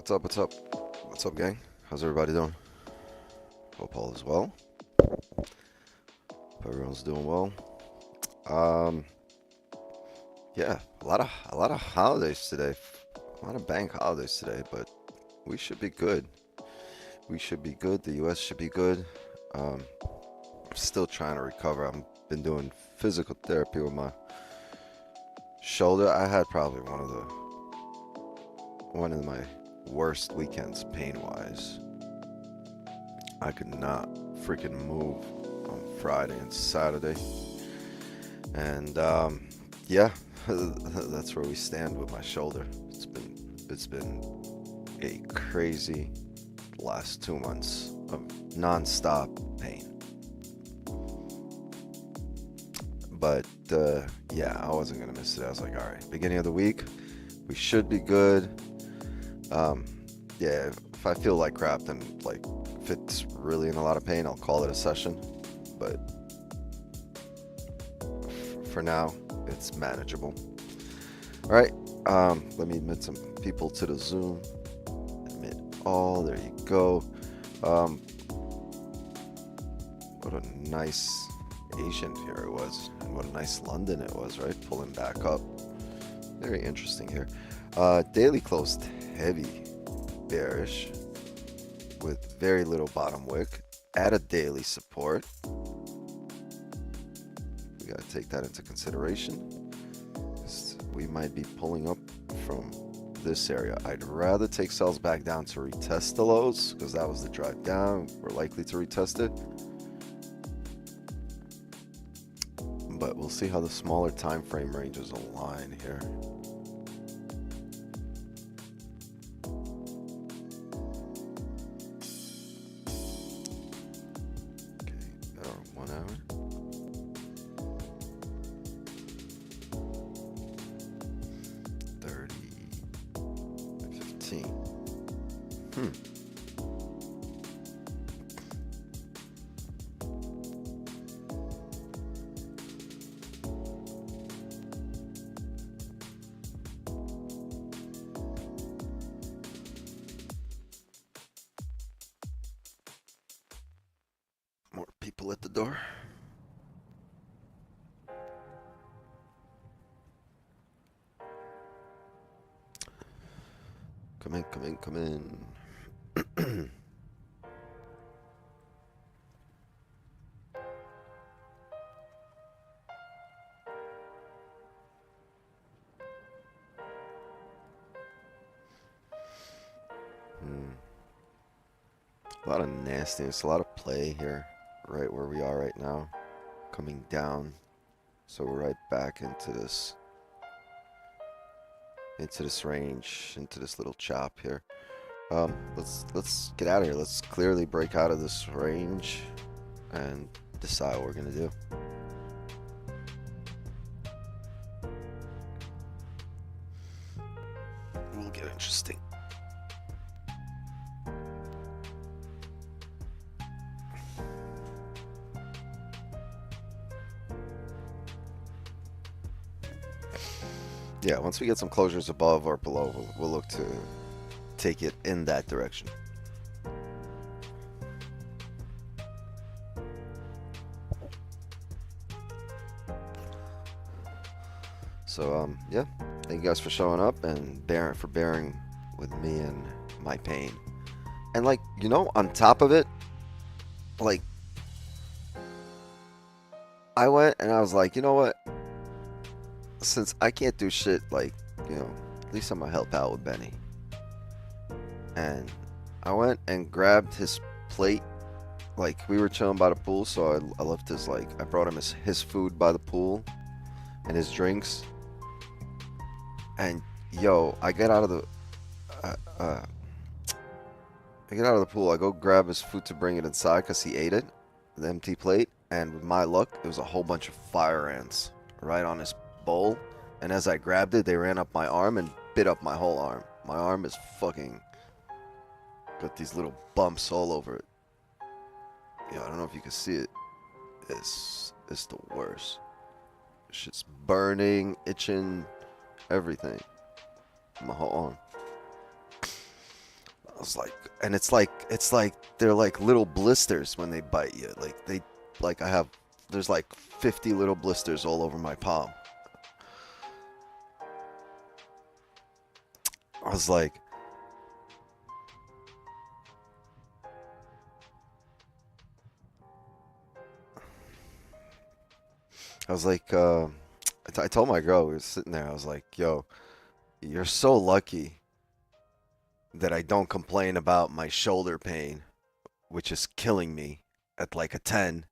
What's up? What's up? What's up, gang? How's everybody doing? Hope all is well. Hope everyone's doing well. Um, yeah, a lot of holidays today. A lot of bank holidays today, but we should be good. We should be good. The U.S. should be good. I'm still trying to recover. I've been doing physical therapy with my shoulder. I had probably one of my worst weekends pain-wise. I could not freaking move on Friday and Saturday, and yeah, that's where we stand with my shoulder. It's been a crazy last 2 months of non-stop pain. But yeah, I wasn't gonna miss it. I was like, all right, beginning of the week, we should be good. Yeah, if I feel like crap, then like if it's really in a lot of pain, I'll call it a session. But for now, it's manageable. All right, let me admit some people to the Zoom. Admit all. There you go. What a nice Asian here it was, and what a nice London it was, right? Pulling back up. Very interesting here. Daily closed heavy bearish with very little bottom wick at a daily support. We got to take that into consideration. We might be pulling up from this area. I'd rather take sells back down to retest the lows because that was the drive down. We're likely to retest it. But we'll see how the smaller time frame ranges align here. Okay, 1 hour. More people at the door. Come in, come in, come in. A lot of nastiness, a lot of play here, right where we are right now. Coming down. So we're right back into this range, into this little chop here. Let's get out of here. Let's clearly break out of this range and decide what we're gonna do. Will get interesting. Yeah, once we get some closures above or below, we'll look to take it in that direction. So yeah, thank you guys for showing up and bearing with me and my pain. And like, you know, on top of it, like, I went and I was like, you know what? Since I can't do shit, like, you know, at least I'm gonna help out with Benny. And I went and grabbed his plate. Like, we were chilling by the pool, so I left his, like, I brought him his food by the pool and his drinks. And yo, I get out of the pool. I go grab his food to bring it inside because he ate it, the empty plate. And with my luck, it was a whole bunch of fire ants right on his bowl. And as I grabbed it, they ran up my arm and bit up my whole arm. My arm is fucking got these little bumps all over it. Yeah, I don't know if you can see it. It's the worst. Shit's burning, itching, everything. My whole arm. I was like, and it's like they're like little blisters when they bite you. Like there's like 50 little blisters all over my palm. I was like, I told my girl, we were sitting there, I was like, yo, you're so lucky that I don't complain about my shoulder pain, which is killing me at like a 10.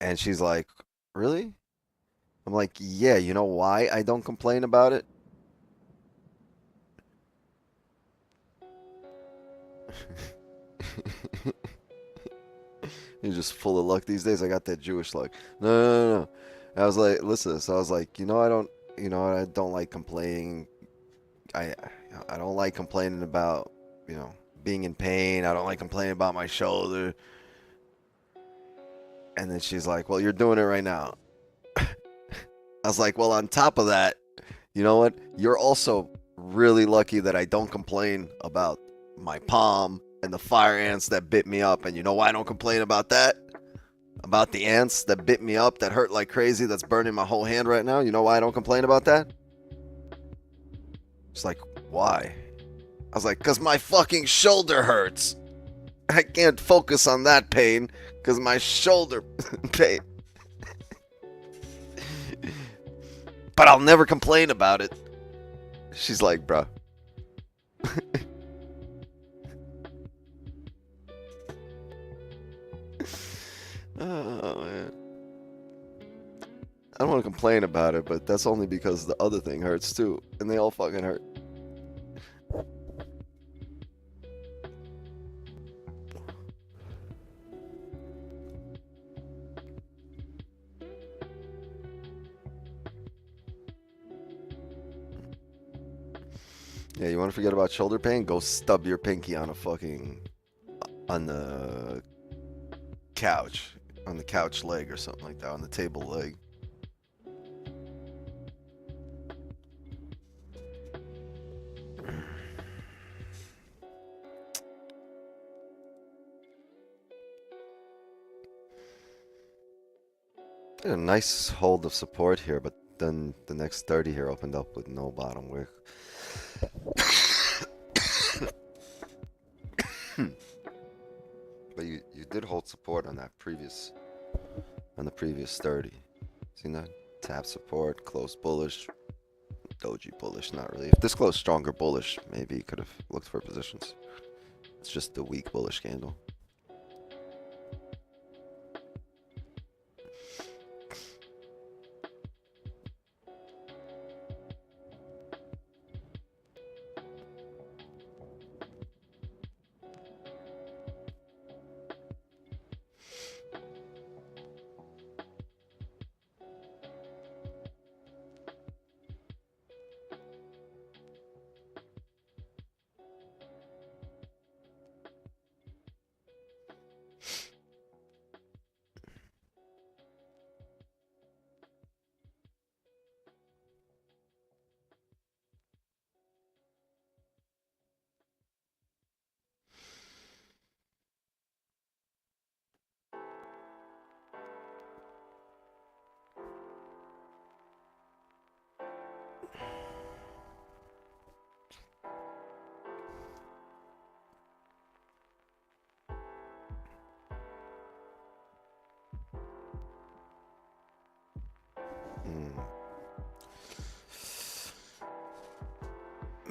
And she's like, really? I'm like, yeah, you know why I don't complain about it? You're just full of luck these days. I got that Jewish luck. No, no, no, no. I was like, listen. So I was like, I don't like complaining. I, I don't like complaining about, being in pain. I don't like complaining about my shoulder. And then she's like, well, you're doing it right now. I was like, well, on top of that, you know what? You're also really lucky that I don't complain about my palm and the fire ants that bit me up. And you know why I don't complain about that? About the ants that bit me up, that hurt like crazy, that's burning my whole hand right now. You know why I don't complain about that? It's like, why? I was like, because my fucking shoulder hurts. I can't focus on that pain because my shoulder pain. But I'll never complain about it. She's like, bro. Oh, man. I don't want to complain about it, but that's only because the other thing hurts too. And they all fucking hurt. Yeah, you want to forget about shoulder pain? Go stub your pinky on on the couch. On the couch leg or something like that. On the table leg. A nice hold of support here, but then the next 30 here opened up with no bottom wick. But you did hold support on the previous 30. Seen that? Tap support, close bullish, doji bullish, not really. If this closed stronger bullish, maybe you could have looked for positions. It's just the weak bullish candle.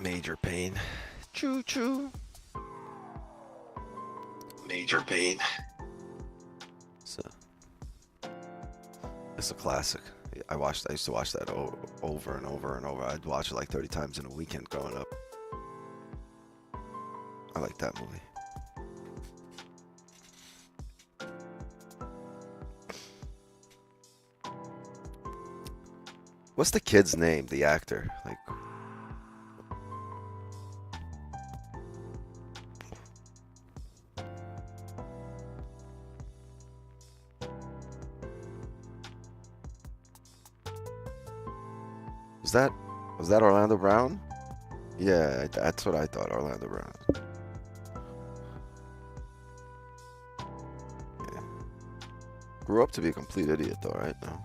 Major pain. Choo choo. Major pain. So, it's a classic. I used to watch that over and over and over. I'd watch it like 30 times in a weekend growing up. I like that movie. What's the kid's name? The actor? Like, was that Orlando Brown? Yeah, that's what I thought. Orlando Brown. Yeah. Grew up to be a complete idiot, though, right? No.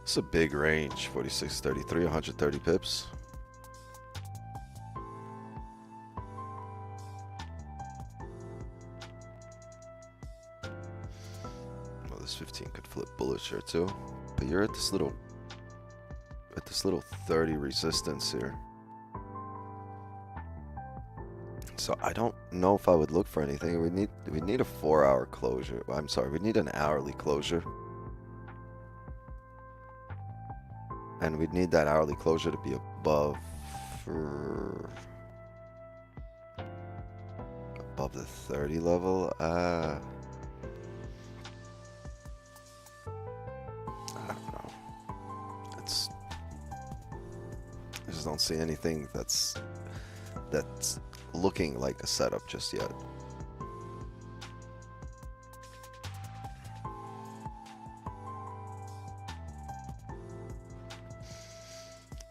It's a big range. 46.33, 130 pips. Well, this 15 could flip bullish here too. But you're at this little 30 resistance here. So I don't know if I would look for anything. We need a 4-hour closure. I'm sorry, we need an hourly closure. And we'd need that hourly closure to be above the 30 level. I don't know. I just don't see anything that's looking like a setup just yet.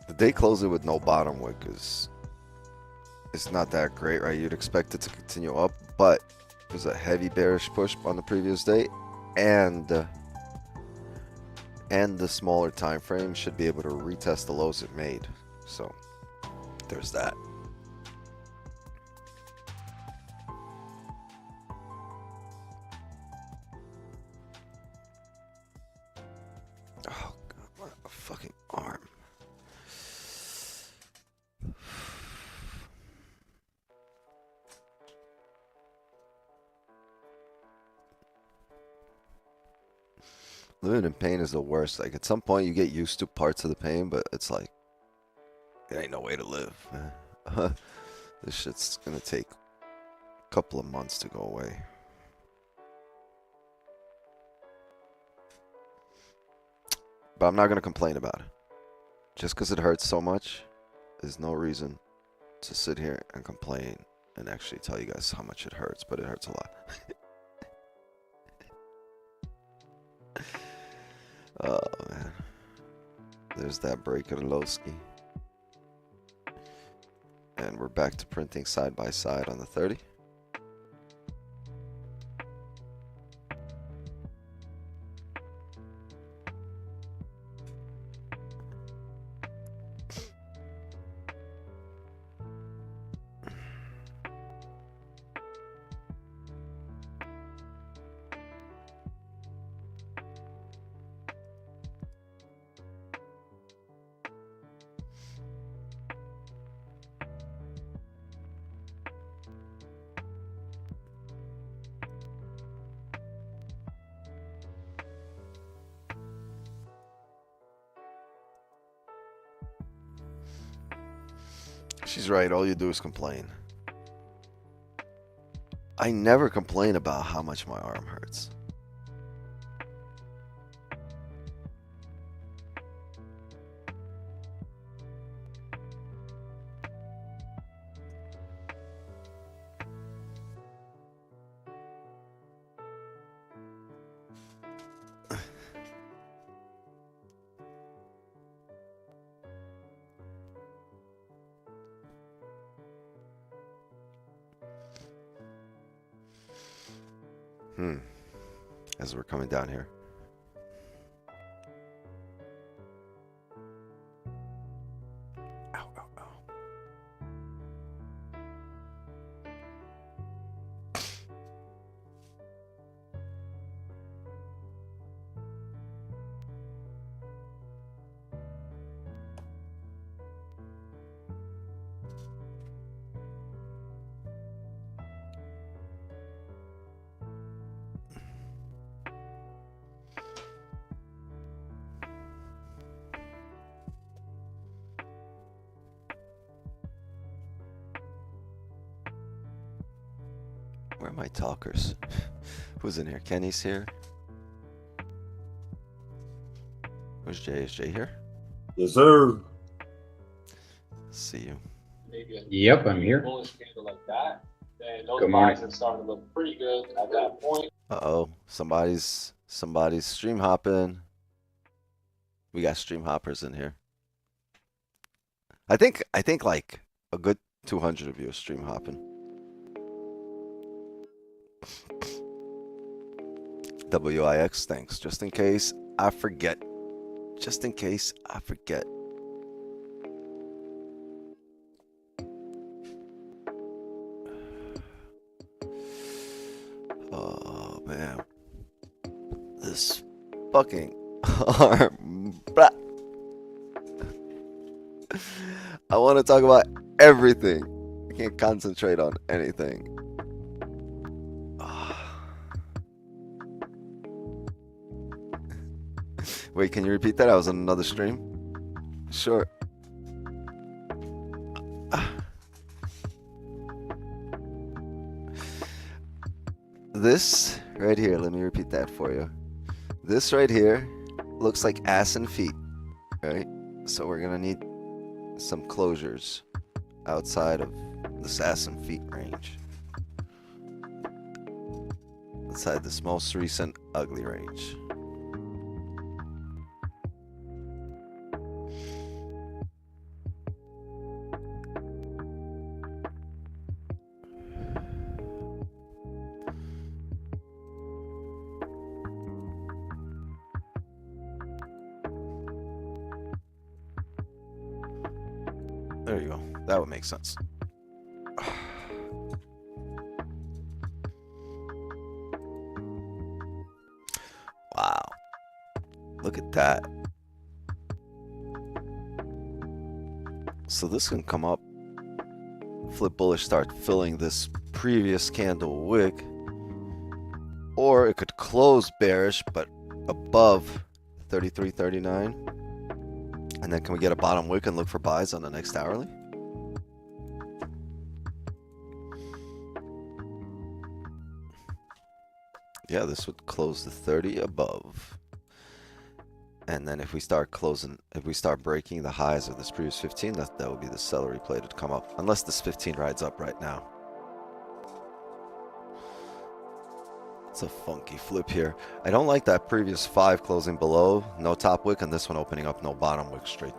The day closing with no bottom wick is not that great, right? You'd expect it to continue up, but there's a heavy bearish push on the previous day, and the smaller time frame should be able to retest the lows it made. So there's that. Oh God, what a fucking arm. Living in pain is the worst. Like, at some point you get used to parts of the pain, but it's like, it ain't no way to live. This shit's gonna take a couple of months to go away. But I'm not gonna complain about it. Just because it hurts so much, there's no reason to sit here and complain and actually tell you guys how much it hurts, but it hurts a lot. Oh man, there's that break of the Lowski, and we're back to printing side by side on the 30. She's right, all you do is complain. I never complain about how much my arm hurts. As we're coming down here. Ow, ow, ow. Where are my talkers? Who's in here? Kenny's here. Where's Jay? Is Jay here? Yes, sir. See you. Yep, I'm here. Good morning. Uh-oh. Somebody's stream hopping. We got stream hoppers in here. I think like a good 200 of you are stream hopping. WIX, thanks. Just in case I forget. Just in case I forget. Oh man. This fucking arm. I want to talk about everything. I can't concentrate on anything. Wait, can you repeat that? I was on another stream. Sure. This right here, let me repeat that for you. This right here looks like ass and feet, right? So we're gonna need some closures outside of this ass and feet range. Outside this most recent ugly range. There you go. That would make sense. Wow. Look at that. So this can come up, flip bullish, start filling this previous candle wick, or it could close bearish but above 33.39. And then can we get a bottom wick and look for buys on the next hourly? Yeah, this would close the 30 above. And then if we start closing, if we start breaking the highs of this previous 15, that would be the celery play to come up. Unless this 15 rides up right now. It's a funky flip here. I don't like that previous 5 closing below, no top wick, and this one opening up, no bottom wick, straight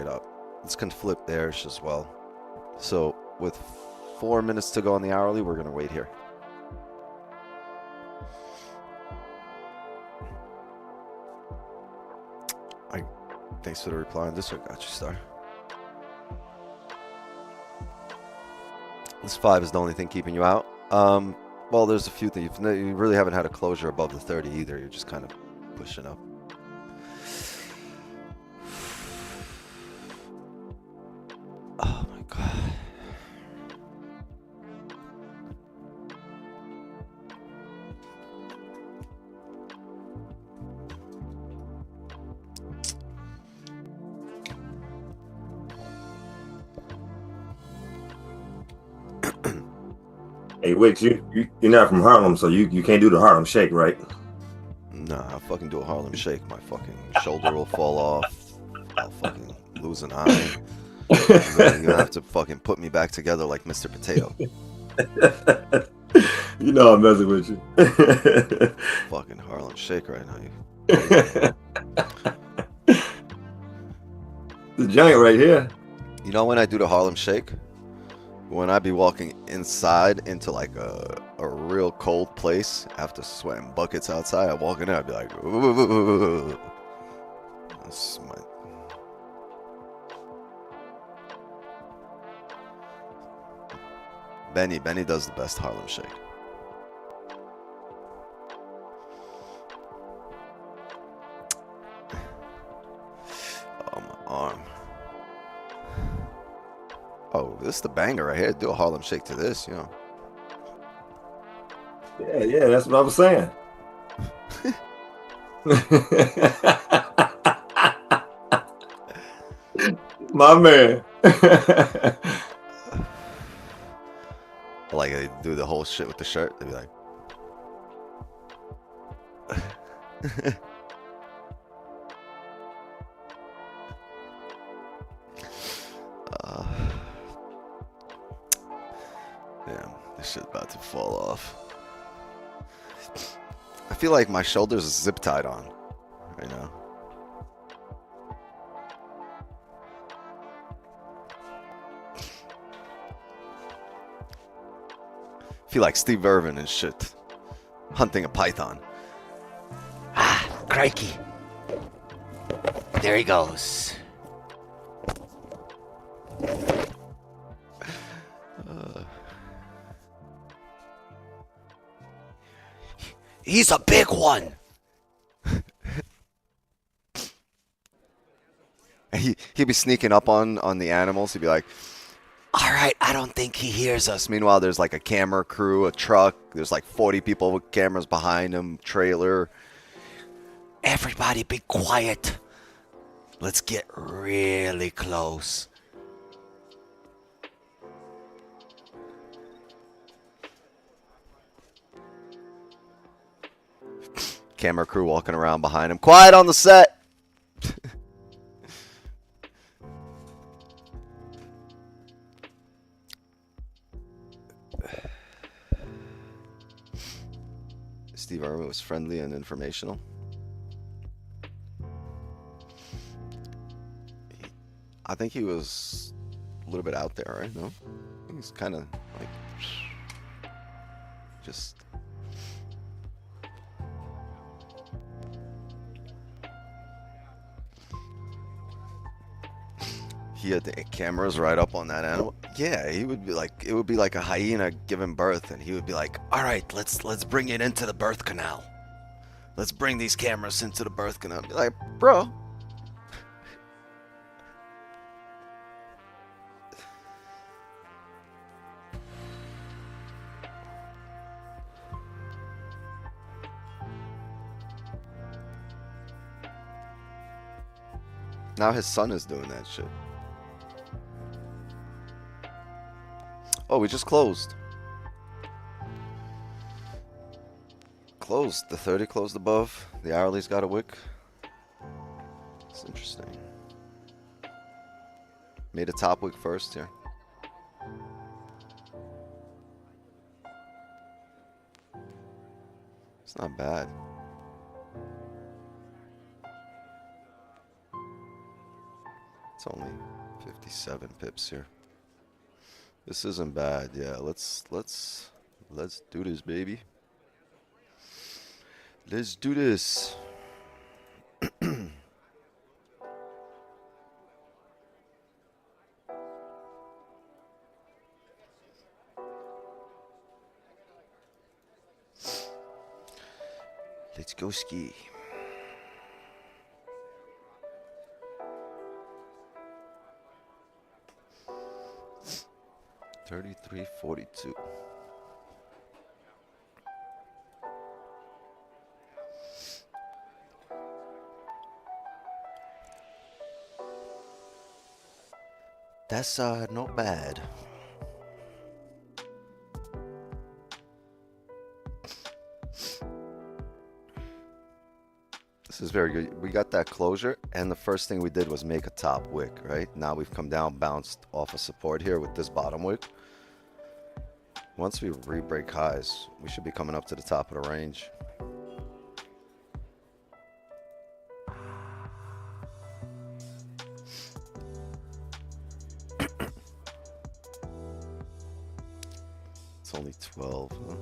up. This can flip bearish as well. So with 4 minutes to go on the hourly, we're gonna wait here. Thanks for the reply on this one. Got you, Star. This 5 is the only thing keeping you out. Well, there's a few things. You really haven't had a closure above the 30 either. You're just kind of pushing up. Oh my God. Hey, Wicks, you're not from Harlem, so you can't do the Harlem Shake, right? Nah, I'll fucking do a Harlem Shake. My fucking shoulder will fall off. I'll fucking lose an eye. You're gonna have to fucking put me back together like Mr. Potato. You know I'm messing with you. Fucking Harlem Shake right now. The giant right here. You know when I do the Harlem Shake? When I be walking inside into like a real cold place after sweating buckets outside, I walk in there, I'd be like, ooh. That's my... Benny does the best Harlem Shake. Oh, my arm. Oh, this is the banger right here. Do a Harlem Shake to this, you know. Yeah, that's what I was saying. My man. Like they do the whole shit with the shirt. They'd be like, shit about to fall off. I feel like my shoulders are zip tied on right now. I feel like Steve Irwin and shit. Hunting a python. Ah, crikey. There he goes. He's a big one. He'd be sneaking up on the animals. He'd be like, all right, I don't think he hears us. Meanwhile, there's like a camera crew, a truck. There's like 40 people with cameras behind him, trailer. Everybody be quiet. Let's get really close. Camera crew walking around behind him. Quiet on the set. Steve Irwin was friendly and informational. I think he was a little bit out there, right? No? I think he's kind of like just... He had the cameras right up on that animal. Yeah, he would be like, it would be like a hyena giving birth, and he would be like, all right, let's bring it into the birth canal. Let's bring these cameras into the birth canal. I'd be like, bro. Now his son is doing that shit. Oh, we just closed. Closed. The 30 closed above. The hourly's got a wick. It's interesting. Made a top wick first here. It's not bad. It's only 57 pips here. This isn't bad. Yeah, let's do this, baby. Let's do this. Let's go ski. $33.42. That's not bad. This is very good. We got that closure, and the first thing we did was make a top wick, right? Now we've come down, bounced off of support here with this bottom wick. Once we re-break highs, we should be coming up to the top of the range. It's only 12, huh?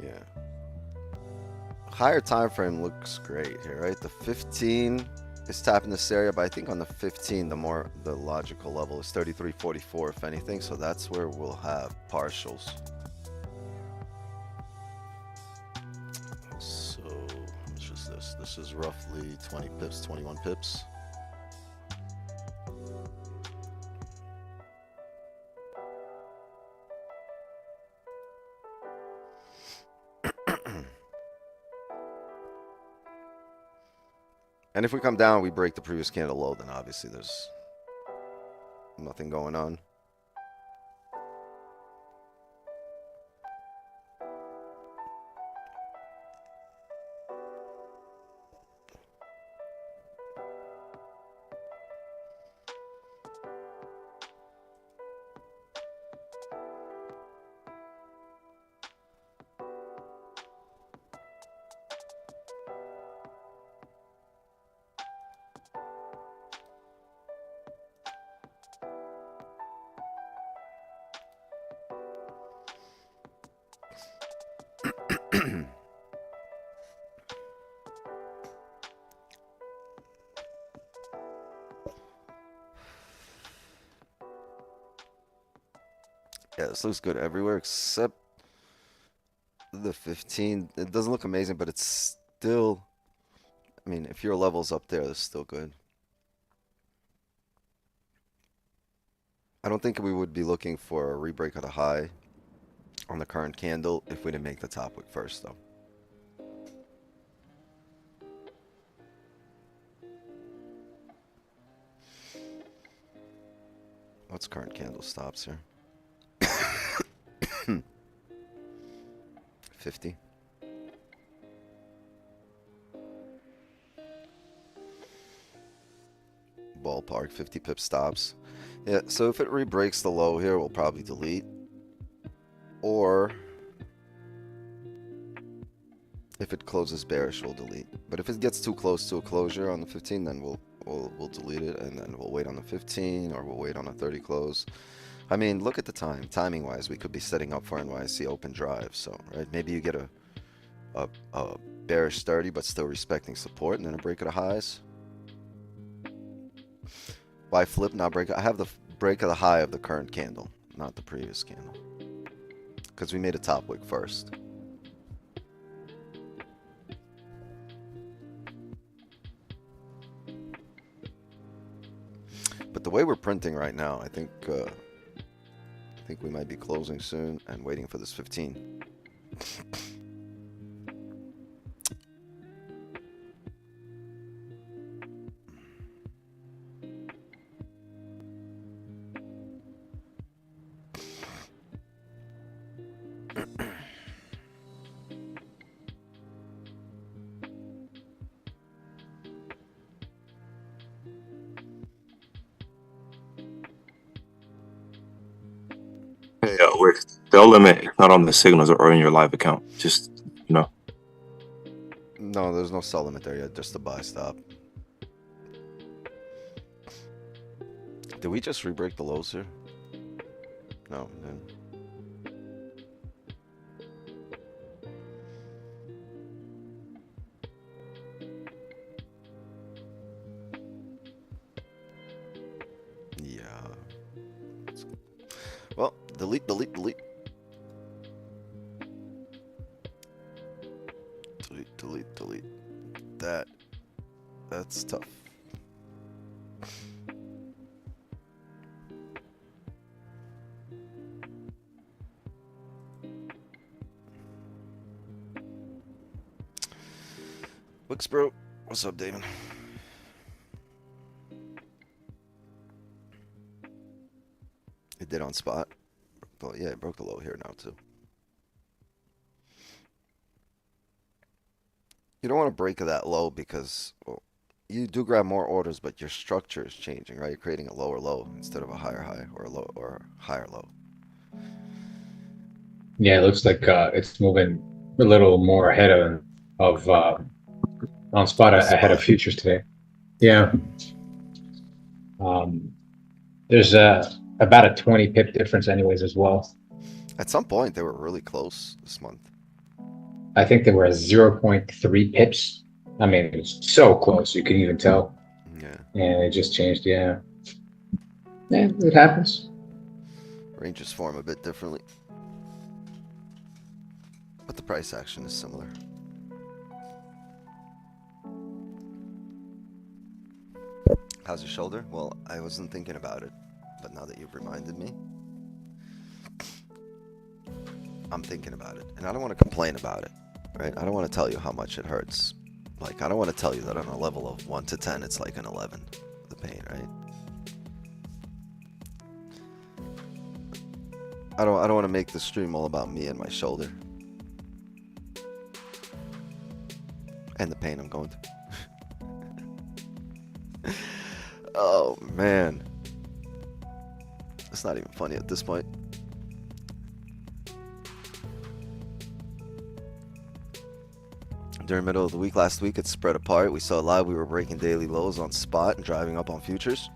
Yeah. Higher time frame looks great here, right? The 15 is tapping this area, but I think on the 15, the logical level is 33.44, if anything. So that's where we'll have partials. So how much is this? This is roughly 20 pips, 21 pips. And if we come down, we break the previous candle low, then obviously there's nothing going on. Yeah, this looks good everywhere except the 15. It doesn't look amazing, but it's still, I mean, if your level's up there, it's still good. I don't think we would be looking for a rebreak of the high on the current candle if we didn't make the top wick first, though. What's current candle stops here? 50. Ballpark, 50 pip stops. Yeah, so if it re-breaks the low here, we'll probably delete. Or if it closes bearish, we'll delete. But if it gets too close to a closure on the 15, then we'll delete it, and then we'll wait on the 15, or we'll wait on a 30 close. I mean, look at the time. Timing-wise, we could be setting up for NYC open drive. So, right, maybe you get a bearish 30, but still respecting support, and then a break of the highs. Why flip, not break? I have the break of the high of the current candle, not the previous candle, because we made a top wick first. But the way we're printing right now, I think we might be closing soon and waiting for this 15. Yeah, the limit is not on the signals or in your live account. Just, you know. No, there's no sell limit there yet, just a buy stop. Did we just re-break the lows here? No, we didn't. Yeah. Well, delete, delete, delete. Delete, delete, delete. That's tough. Wicks, bro. What's up, David? It did on spot. But yeah, it broke the low here now too. You don't want to break that low because, well, you do grab more orders, but your structure is changing, right? You're creating a lower low instead of a higher high or a low or a higher low. Yeah, it looks like it's moving a little more ahead of on spot ahead of futures today. Yeah. There's about a 20 pip difference anyways as well. At some point, they were really close this month. I think they were at 0.3 pips. I mean, it's so close, you can even tell. Yeah. And it just changed, yeah. Yeah, it happens. Ranges form a bit differently. But the price action is similar. How's your shoulder? Well, I wasn't thinking about it, but now that you've reminded me, I'm thinking about it. And I don't want to complain about it, right? I don't want to tell you how much it hurts. Like, I don't want to tell you that on a level of 1 to 10, it's like an 11, the pain, right? I don't want to make the stream all about me and my shoulder. And the pain I'm going through. Oh, man. It's not even funny at this point. During the middle of the week last week, it spread apart. We saw live we were breaking daily lows on spot and driving up on futures.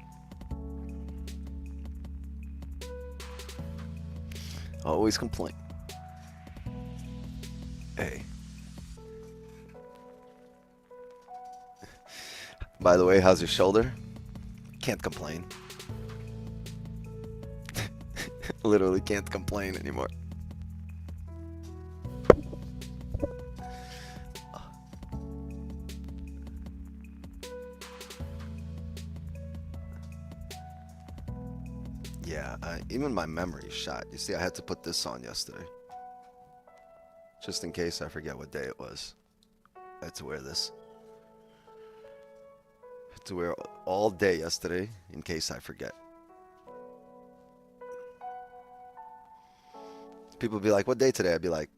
Always complain. Hey, By the way, how's your shoulder? Can't complain. Literally can't complain anymore. Yeah, even my memory is shot. You see, I had to put this on yesterday. Just in case I forget what day it was. I had to wear this. I had to wear all day yesterday in case I forget. People would be like, what day today? I'd be like,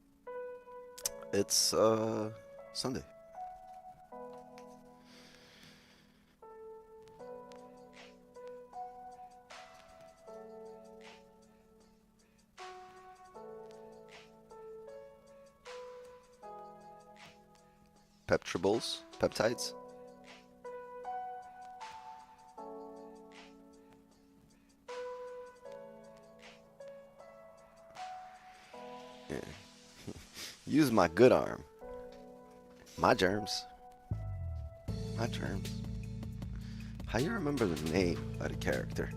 it's Sunday. Peptides. Yeah. Use my good arm. My germs. My germs. How you remember the name of the character?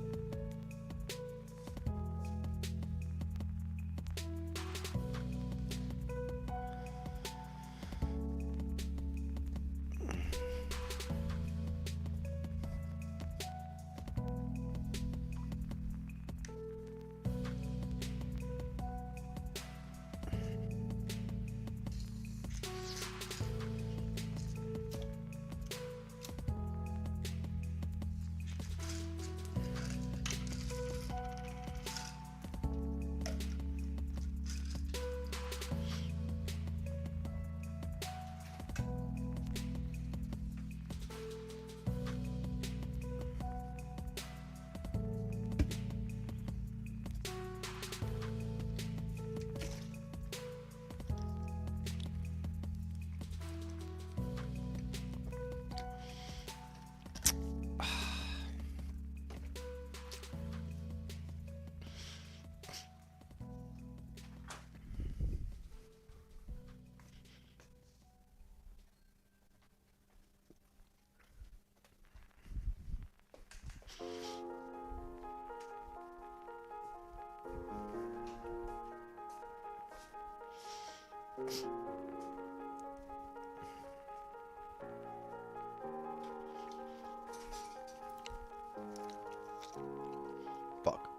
Fuck.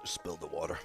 Spilled the water.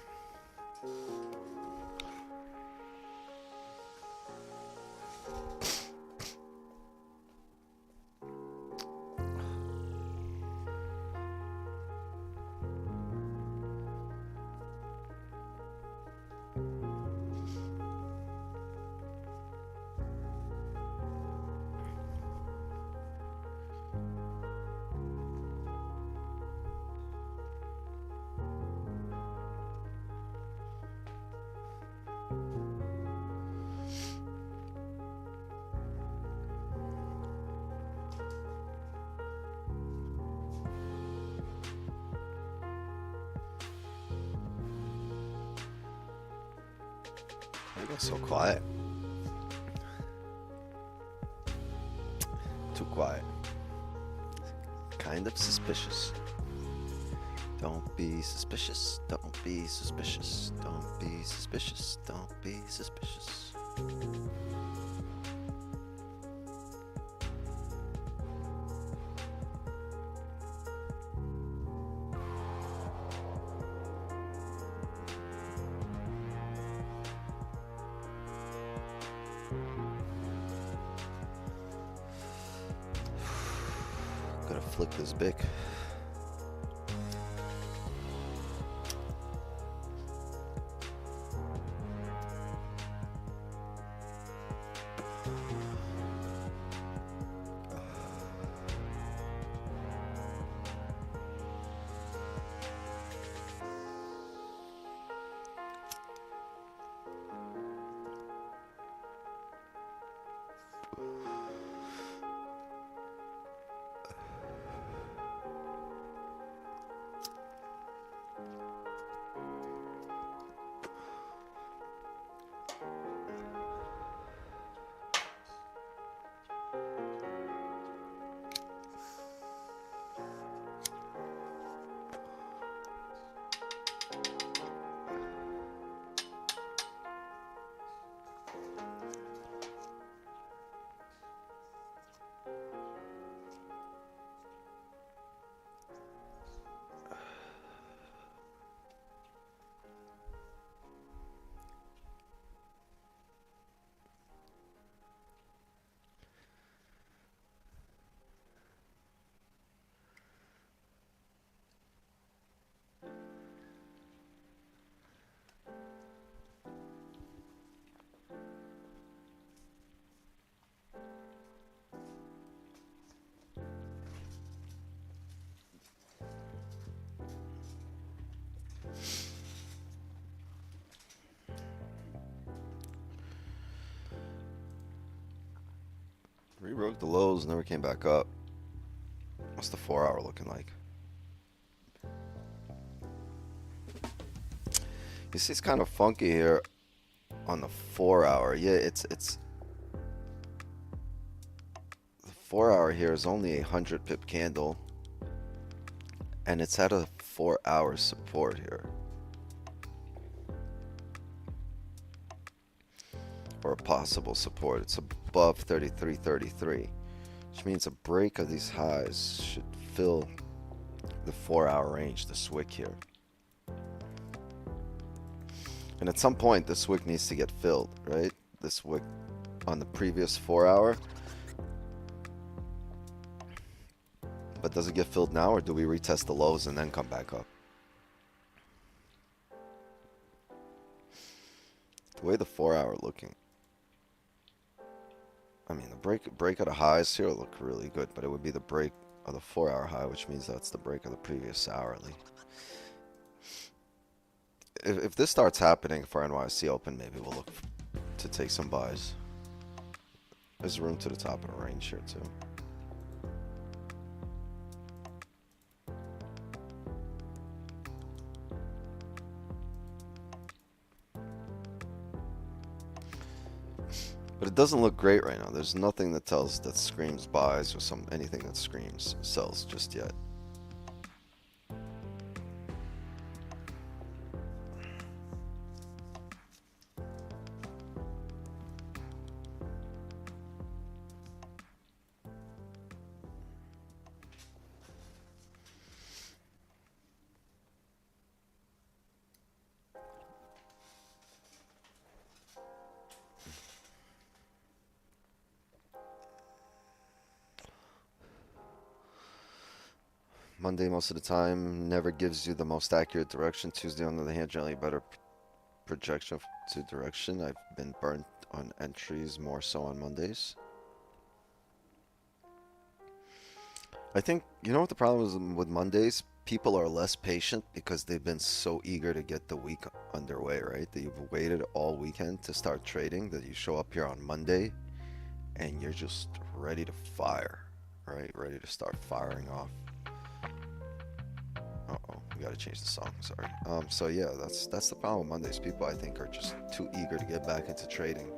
It got so quiet. Too quiet. Kind of suspicious. Don't be suspicious. Don't be suspicious. Don't be suspicious. Don't be suspicious. Gotta flick this bic. Rebroke the lows, never came back up. What's the 4 hour looking like? You see, it's kind of funky here on the 4 hour. Yeah, it's the 4 hour here is only a 100 pip candle, and it's at a 4 hour support here, or a possible support. It's above 33.33, which means a break of these highs should fill the 4 hour range, this wick here. And at some point, this wick needs to get filled, right? This wick on the previous 4 hour. But does it get filled now, or do we retest the lows and then come back up? The way the 4 hour looking, I mean, the break of the highs here look really good, but it would be the break of the 4 hour high, which means that's the break of the previous hourly. If this starts happening for NYC Open, maybe we'll look to take some buys. There's room to the top of the range here too. But it doesn't look great right now. There's nothing that screams buys or anything that screams sells just yet. Monday, most of the time, never gives you the most accurate direction. Tuesday, on the other hand, generally better projection to direction. I've been burnt on entries more so on Mondays. I think, you know what the problem is with Mondays? People are less patient because they've been so eager to get the week underway, right? That you've waited all weekend to start trading, that you show up here on Monday and you're just ready to fire, right? Ready to start firing off. Uh-oh, we gotta change the song, sorry. So yeah, that's the problem with Mondays. People, I think, are just too eager to get back into trading.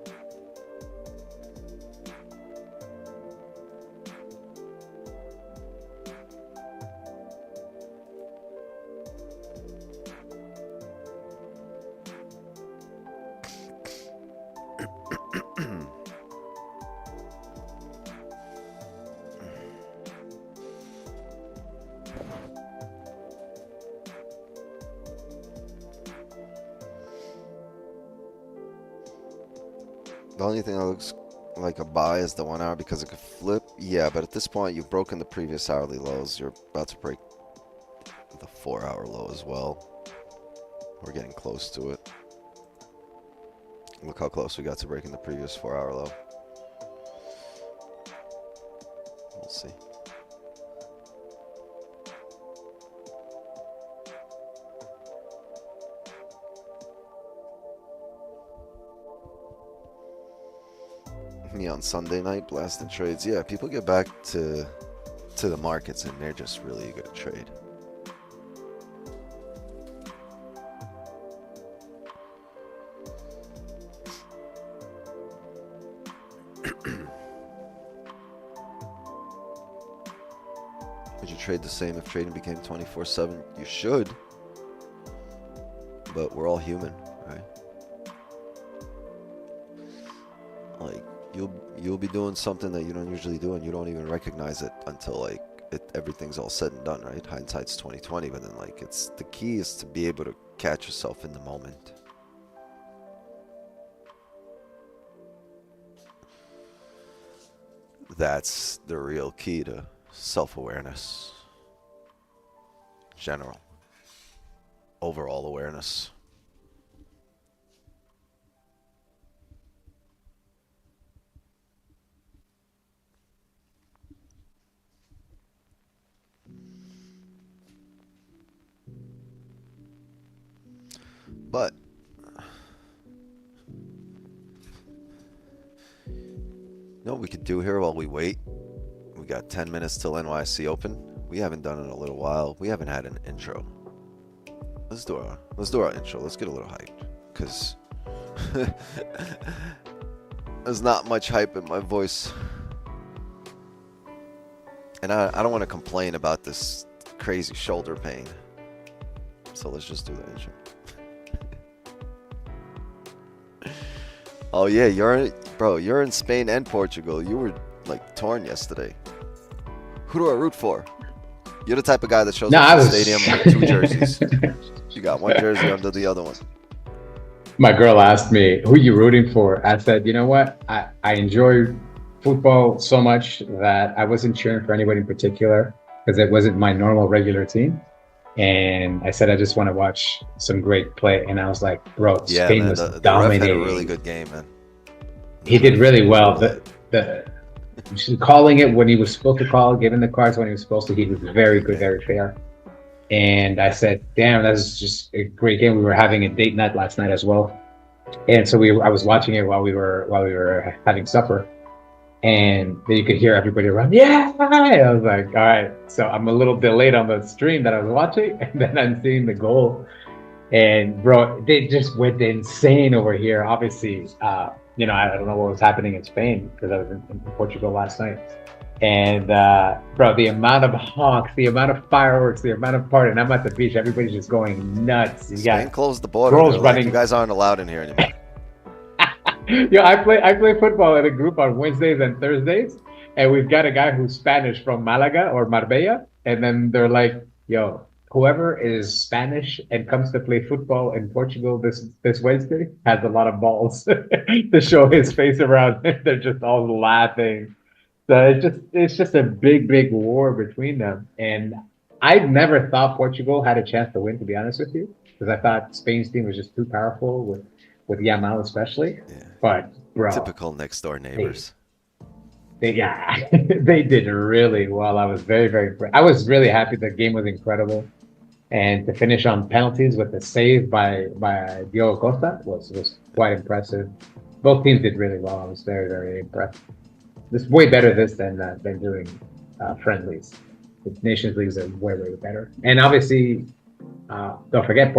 The only thing that looks like a buy is the 1 hour because it could flip. Yeah, but at this point, you've broken the previous hourly lows. You're about to break the 4 hour low as well. We're getting close to it. Look how close we got to breaking the previous 4 hour low. We'll see. Me on Sunday night blasting trades. Yeah, people get back to the markets and they're just really good at trade. Would you trade the same if trading became 24/7? You should, but we're all human, right? Like, you'll be doing something that you don't usually do, and you don't even recognize it until like everything's all said and done, right? Hindsight's 20/20, but then like the key is to be able to catch yourself in the moment. That's the real key to self-awareness. General. Overall awareness. But know what we could do here while we wait? We got 10 minutes till NYC Open. We haven't done it in a little while. We haven't had an intro. Let's do our intro. Let's get a little hype, because there's not much hype in my voice. And I don't want to complain about this crazy shoulder pain. So let's just do the intro. Oh yeah, you're in Spain and Portugal. You were like torn yesterday. Who do I root for? You're the type of guy that shows up to the stadium with 2 jerseys. You got 1 jersey under the other one. My girl asked me, who you rooting for? I said, you know what? I enjoy football so much that I wasn't cheering for anybody in particular because it wasn't my normal regular team. And I said, I just want to watch some great play. And I was like, bro, Yeah, Spain man, was the ref dominating. had a really good game, man. He did really well. The calling it when he was supposed to call, giving the cards when he was supposed to, he was very good, very fair. And I said, damn, that's just a great game. We were having a date night last night as well. And so I was watching it while we were having supper. And then you could hear everybody around, yeah! I was like, all right. So I'm a little delayed on the stream that I was watching, and then I'm seeing the goal. And bro, they just went insane over here. Obviously, I don't know what was happening in Spain because I was in Portugal last night. And bro, the amount of honks, the amount of fireworks, the amount of party, and I'm at the beach, everybody's just going nuts. Spain closed the border. Girls Like, running. you guys aren't allowed in here anymore. Yeah, I play football in a group on Wednesdays and Thursdays, and we've got a guy who's Spanish from Malaga or Marbella, and then they're like, yo, whoever is Spanish and comes to play football in Portugal this Wednesday has a lot of balls to show his face around. They're just all laughing. So it's just a big war between them. And I never thought Portugal had a chance to win, to be honest with you, because I thought Spain's team was just too powerful with Yamal especially. Yeah. But bro, Typical next door neighbors. they did really well. I was very impressed. I was really happy. The game was incredible, and to finish on penalties with the save by Diogo Costa was quite impressive. Both teams did really well. I was very impressed. It's way better than doing friendlies. The Nations Leagues are way better. And obviously, don't forget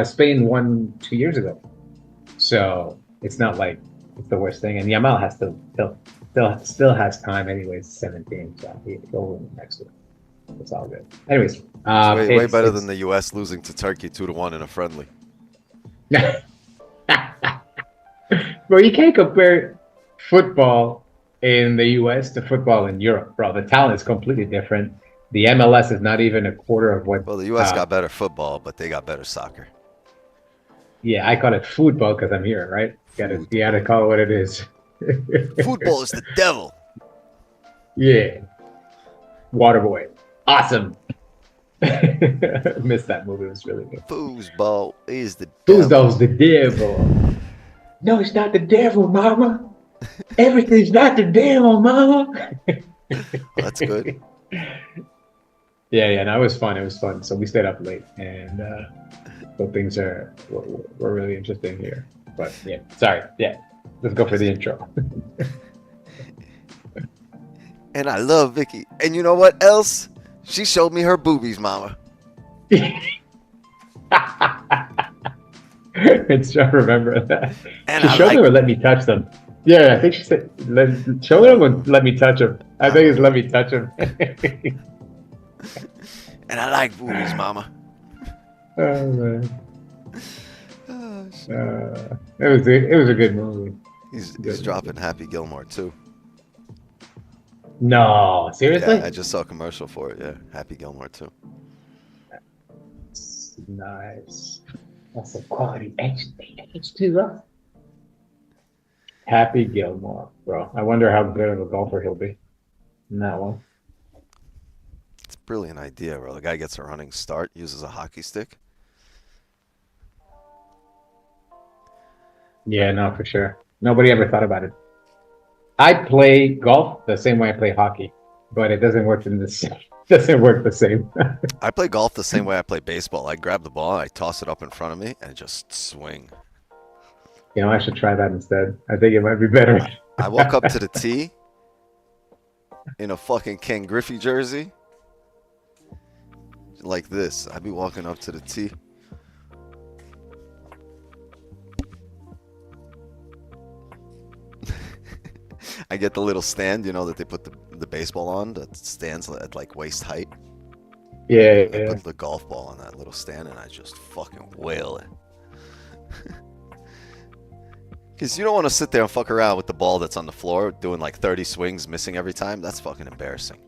Spain won 2 years ago, so it's not like it's the worst thing. And Yamal has still has time anyways. 17, so he'll win next week. It's all good. Anyways, way better than the U.S. losing to Turkey 2-1 in a friendly. Bro, you can't compare football in the U.S. to football in Europe, bro. The talent is completely different. The MLS is not even a quarter of what. Well, the U.S. got better football, but they got better soccer. Yeah, I call it football because I'm here, right? You gotta call it what it is. Football is the devil. Yeah. Waterboy. Awesome. Missed that movie. It was really good. Foosball is the devil. Foosball's the devil. No, it's not the devil, mama. Everything's not the devil, mama. That's good. Yeah, no, it was fun. It was fun. So we stayed up late, and so things were really interesting here. But yeah, sorry. Yeah, let's go for the intro. And I love Vicky. And you know what else? She showed me her boobies, mama. It's I remember that. And She showed them or let me touch them. Yeah, I think she said show them or let me touch them. I think it's let me touch them. And I like boobies, mama. Oh man. Oh, shit. It was a good movie. He's dropping Happy Gilmore too. No, seriously? Yeah, I just saw a commercial for it. Yeah, Happy Gilmore too. Nice. That's a quality H2, bro. Happy Gilmore, bro. I wonder how good of a golfer he'll be in that one. It's a brilliant idea, bro. The guy gets a running start, uses a hockey stick. Yeah, no, for sure. Nobody ever thought about it. I play golf the same way I play hockey, but it doesn't work the same. I play golf the same way I play baseball. I grab the ball, I toss it up in front of me, and just swing. You know, I should try that instead. I think it might be better. I woke up to the T in a fucking Ken Griffey jersey. Like this. I'd be walking up to the T. I get the little stand, you know, that they put the baseball on that stands at like waist height. Yeah, I yeah. put the golf ball on that little stand and I just fucking wail it. Because you don't want to sit there and fuck around with the ball that's on the floor doing like 30 swings, missing every time. That's fucking embarrassing.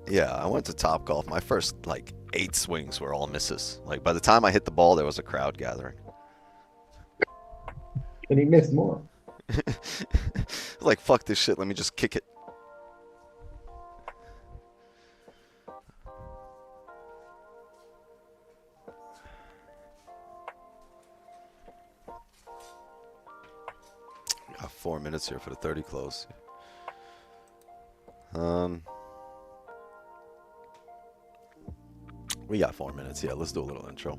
Yeah, I went to Top Golf. My first like 8 swings were all misses. Like by the time I hit the ball, there was a crowd gathering. And he missed more. Like, fuck this shit. Let me just kick it. Got 4 minutes here for the 30 close. We got 4 minutes. Yeah, let's do a little intro.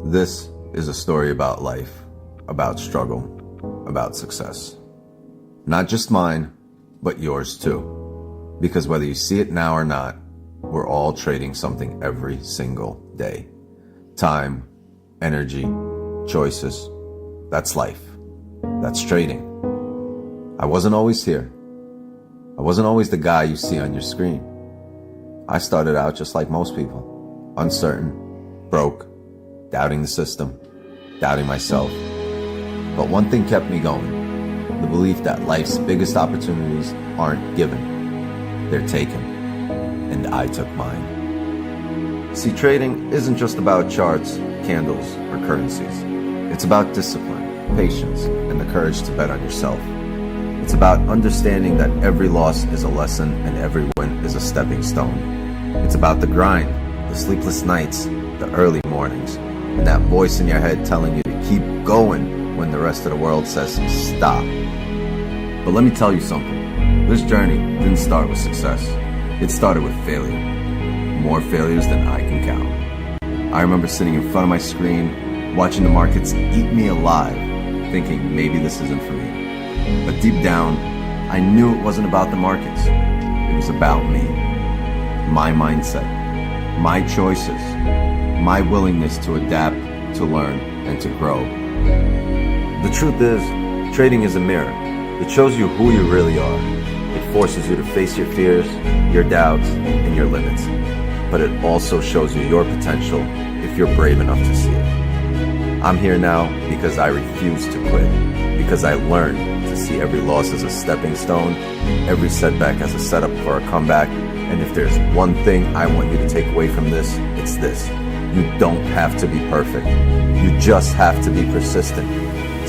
This is a story about life, about struggle, about success. Not just mine, but yours too. Because whether you see it now or not, we're all trading something every single day. Time, energy, choices. That's life. That's trading. I wasn't always here. I wasn't always the guy you see on your screen. I started out just like most people, uncertain, broke, doubting the system, doubting myself. But one thing kept me going, the belief that life's biggest opportunities aren't given, they're taken, and I took mine. See, trading isn't just about charts, candles, or currencies. It's about discipline, patience, and the courage to bet on yourself. It's about understanding that every loss is a lesson and every win is a stepping stone. It's about the grind, the sleepless nights, the early mornings, and that voice in your head telling you to keep going when the rest of the world says stop. But let me tell you something. This journey didn't start with success. It started with failure. More failures than I can count. I remember sitting in front of my screen, watching the markets eat me alive, thinking maybe this isn't for me. But deep down, I knew it wasn't about the markets. It was about me. My mindset. My choices. My willingness to adapt, to learn, and to grow. The truth is, trading is a mirror. It shows you who you really are. It forces you to face your fears, your doubts, and your limits. But it also shows you your potential if you're brave enough to see it. I'm here now because I refuse to quit. Because I learned to see every loss as a stepping stone, every setback as a setup for a comeback. And if there's one thing I want you to take away from this, it's this. You don't have to be perfect. You just have to be persistent.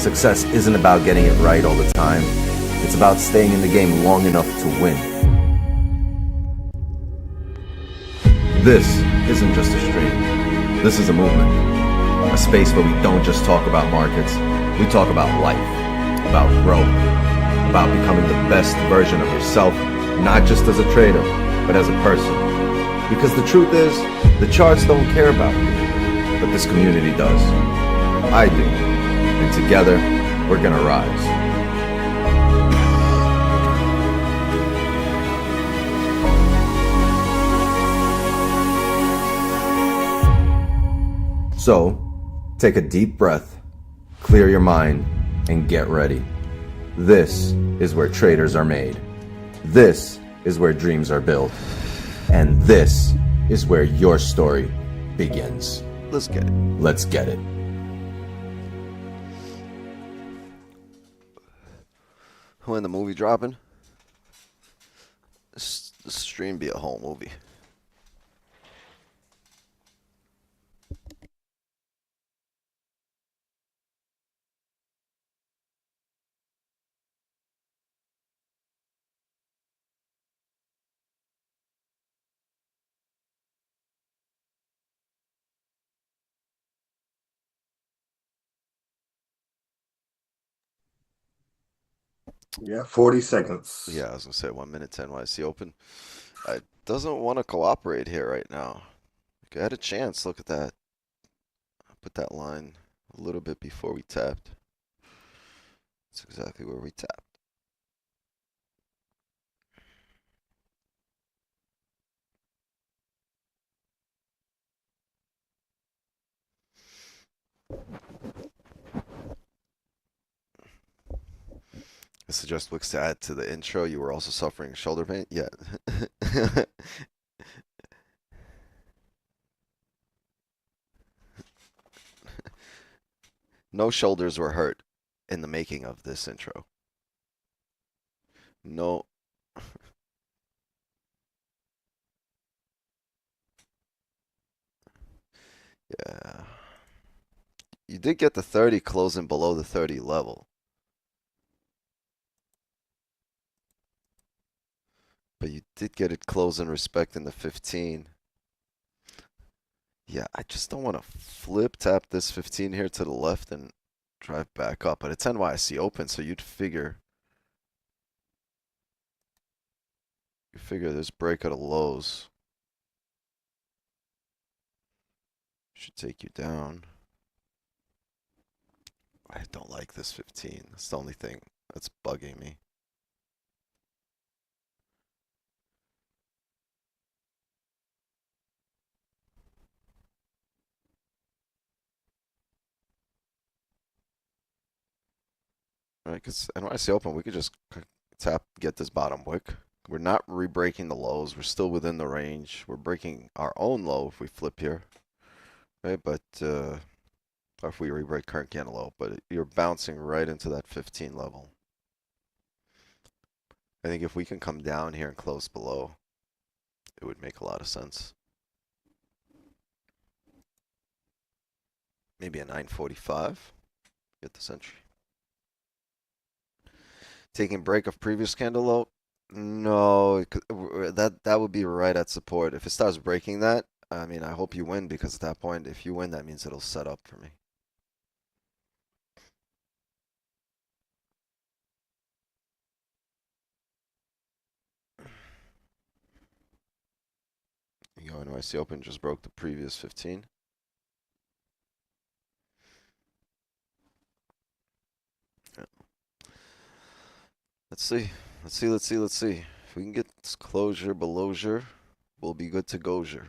Success isn't about getting it right all the time. It's about staying in the game long enough to win. This isn't just a stream. This is a movement. A space where we don't just talk about markets. We talk about life, about growth, about becoming the best version of yourself, not just as a trader, but as a person. Because the truth is, the charts don't care about you, but this community does. I do. And together, we're gonna rise. So, take a deep breath, clear your mind, and get ready. This is where traders are made. This is where dreams are built. And this is where your story begins. Let's get it. Let's get it. When the movie dropping? This stream be a whole movie. Yeah, 40 seconds. Yeah, I was gonna say 1 minute 10 YC open. It doesn't want to cooperate here right now. Got a chance. Look at that. I put that line a little bit before we tapped. That's exactly where we tapped. I suggest Wix to add to the intro. You were also suffering shoulder pain? Yeah. No shoulders were hurt in the making of this intro. No. Yeah. You did get the 30 closing below the 30 level. But you did get it closing respecting the 15. Yeah, I just don't want to flip tap this 15 here to the left and drive back up. But it's NYC open, so you'd figure. You figure this break at a lows should take you down. I don't like this 15. That's the only thing that's bugging me. All right, because NYC open, we could just tap, get this bottom wick. We're not re-breaking the lows. We're still within the range. We're breaking our own low if we flip here. Right, but or if we re-break current candle low, but you're bouncing right into that 15 level. I think if we can come down here and close below, it would make a lot of sense. Maybe a 945. Get this entry. Taking break of previous candle low? No, that would be right at support. If it starts breaking that, I mean, I hope you win because at that point, if you win, that means it'll set up for me. You go NYC open, just broke the previous 15. Yeah. Let's see. Let's see. If we can get this closure belowsure, we'll be good to go'sure.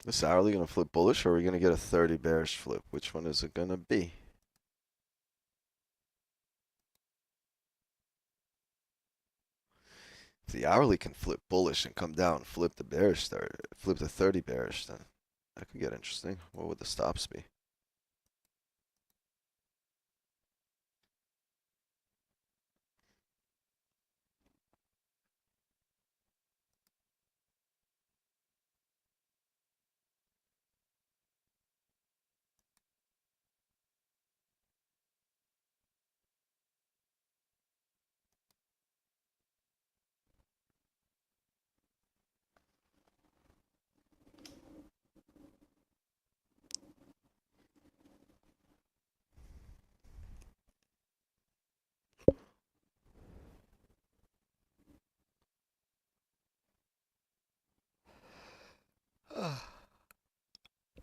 This hourly gonna flip bullish or are we gonna get a 30 bearish flip? Which one is it gonna be? If the hourly can flip bullish and come down, flip the bearish, flip the 30 bearish, then that could get interesting. What would the stops be?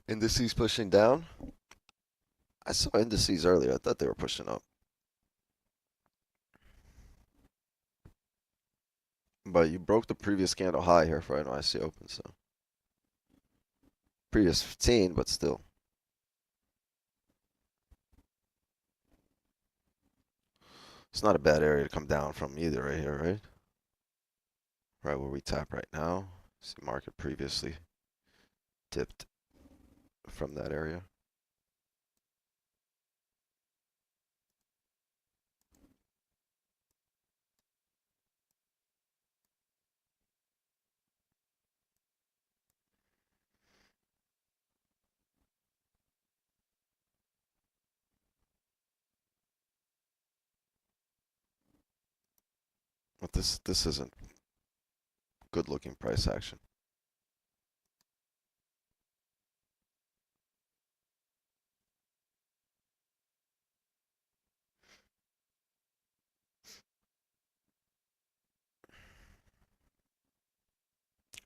Indices pushing down? I saw indices earlier. I thought they were pushing up. But you broke the previous candle high here for NYC open, so. Previous 15, but still. It's not a bad area to come down from either right here, right? Right where we tap right now. See market previously dipped from that area. But this isn't good looking price action.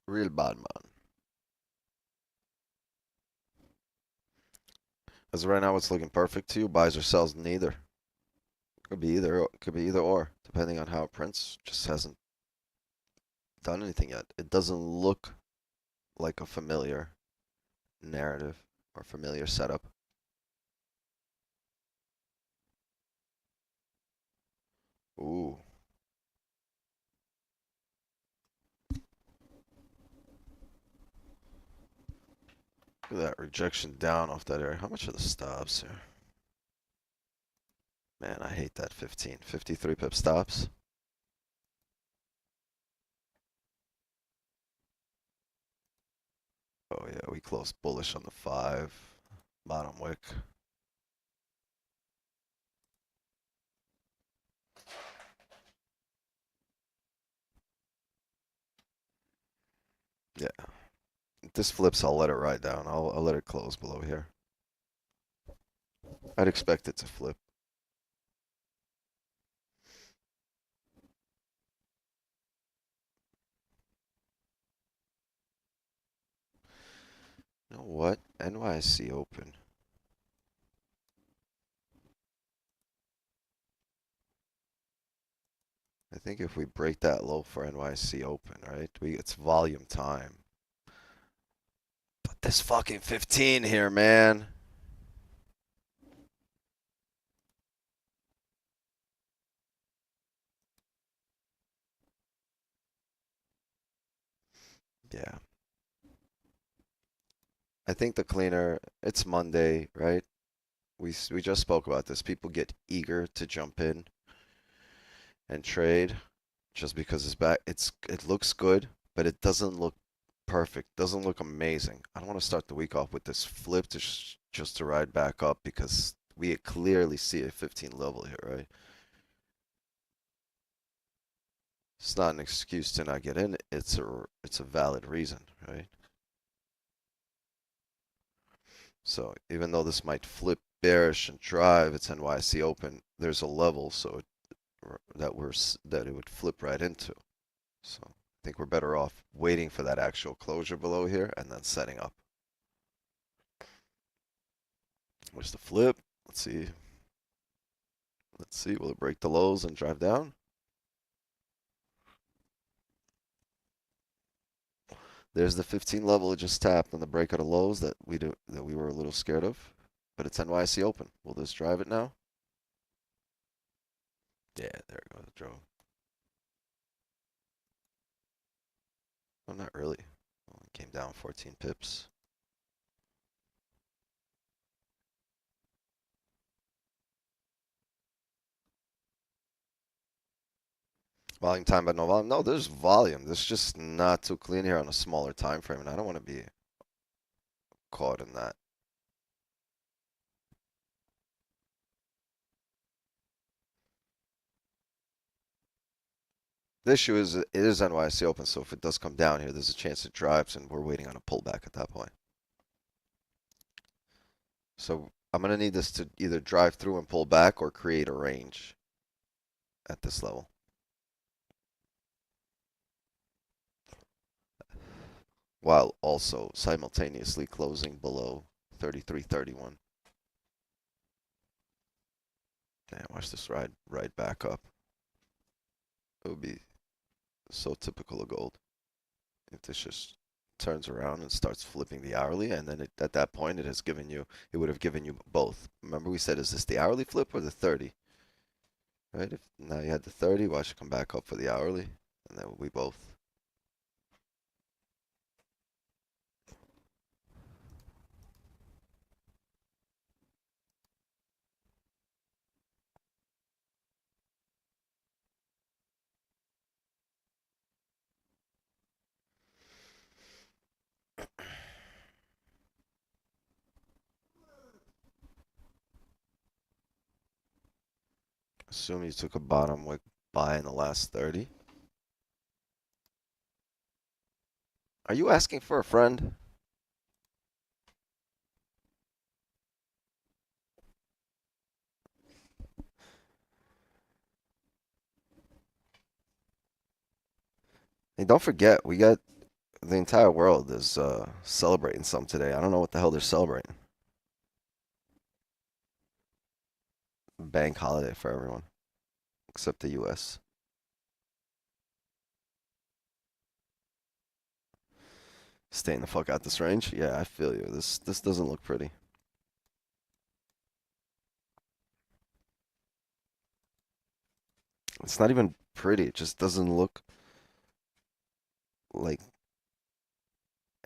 Real bad man. As of right now, it's looking perfect to you. Buys or sells, neither. Could be either. Could be either or, depending on how it prints. Just hasn't done anything yet. It doesn't look like a familiar narrative or familiar setup. Ooh. Look at that rejection down off that area. How much are the stops here? Man, I hate that 15. 53 pip stops. Oh yeah, we closed bullish on the 5. Bottom wick. Yeah. If this flips, I'll let it ride down. I'll let it close below here. I'd expect it to flip. You know what? NYC open. I think if we break that low for NYC open, right? It's volume time. But this fucking 15 here, man. Yeah. I think the cleaner, it's Monday, right? We just spoke about this. People get eager to jump in and trade just because it looks good, but it doesn't look perfect. Doesn't look amazing. I don't want to start the week off with this flip to just to ride back up because we clearly see a 15 level here, right? It's not an excuse to not get in. It's a valid reason, right? So even though this might flip bearish and drive, it's NYC open. There's a level so that it would flip right into. So I think we're better off waiting for that actual closure below here and then setting up. Where's the flip? Let's see. Let's see. Will it break the lows and drive down? There's the 15 level it just tapped on the break out of lows that we were a little scared of. But it's NYC open. Will this drive it now? Yeah, there it goes. Drove. Oh, not really. Well, it came down 14 pips. Volume time, but no volume. No, there's volume. This is just not too clean here on a smaller time frame, and I don't want to be caught in that. The issue is it is NYC open, so if it does come down here, there's a chance it drives, and we're waiting on a pullback at that point. So I'm gonna need this to either drive through and pull back or create a range at this level. While also simultaneously closing below 33.31. Damn, watch this ride back up. It would be so typical of gold if this just turns around and starts flipping the hourly, and then at that point it would have given you both. Remember we said, is this the hourly flip or the 30? Right? If now you had the 30, watch it come back up for the hourly, and that would be both. Assume you took a bottom wick buy in the last 30. Are you asking for a friend? Hey, don't forget, we got The entire world is celebrating something today. I don't know what the hell they're celebrating. Bank holiday for everyone, except the U.S. Staying the fuck out this range. Yeah, I feel you. This doesn't look pretty. It's not even pretty. It just doesn't look like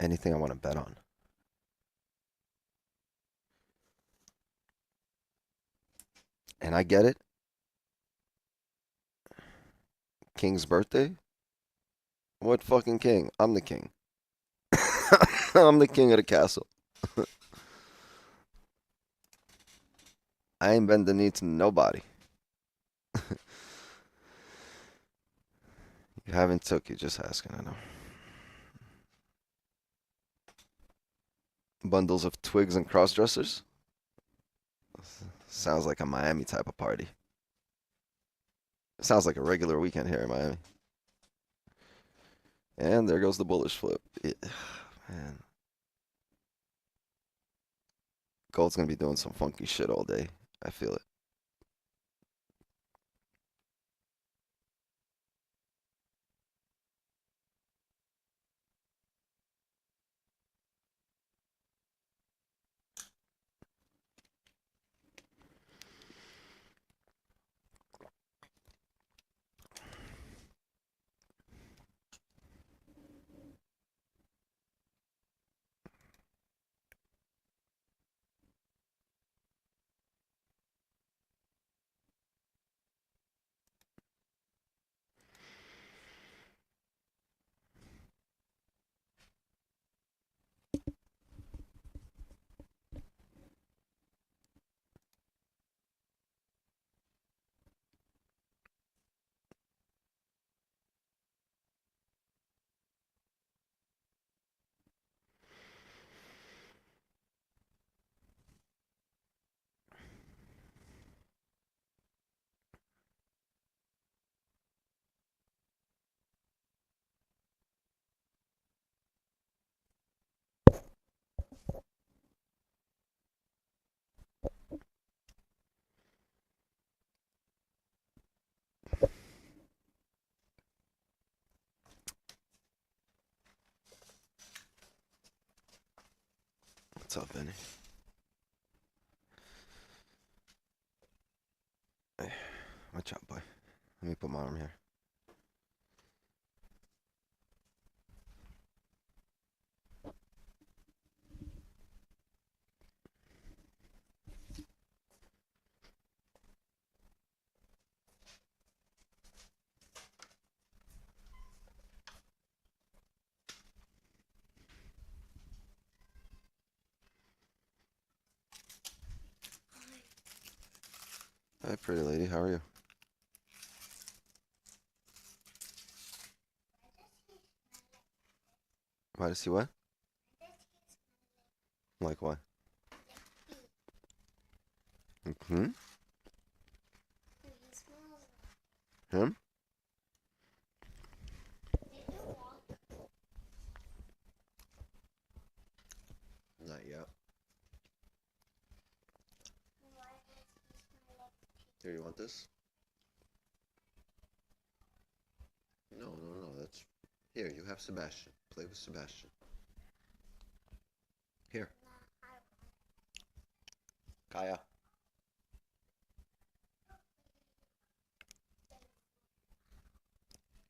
anything I want to bet on. And I get it. King's birthday? What fucking king? I'm the king. I'm the king of the castle. I ain't bend the knee to nobody. You haven't took, you just asking, I know. Bundles of twigs and cross-dressers? Sounds like a Miami type of party. Sounds like a regular weekend here in Miami. And there goes the bullish flip. Man. Gold's gonna be doing some funky shit all day. I feel it. What's up, Benny? Hey, watch out, boy. Let me put my arm here. Hi, pretty lady. How are you? Why does he what? Like what? Hmm? Him? Not yet. Here, you want this? No, no, no. That's here. You have Sebastian. Play with Sebastian. Here. Kaya.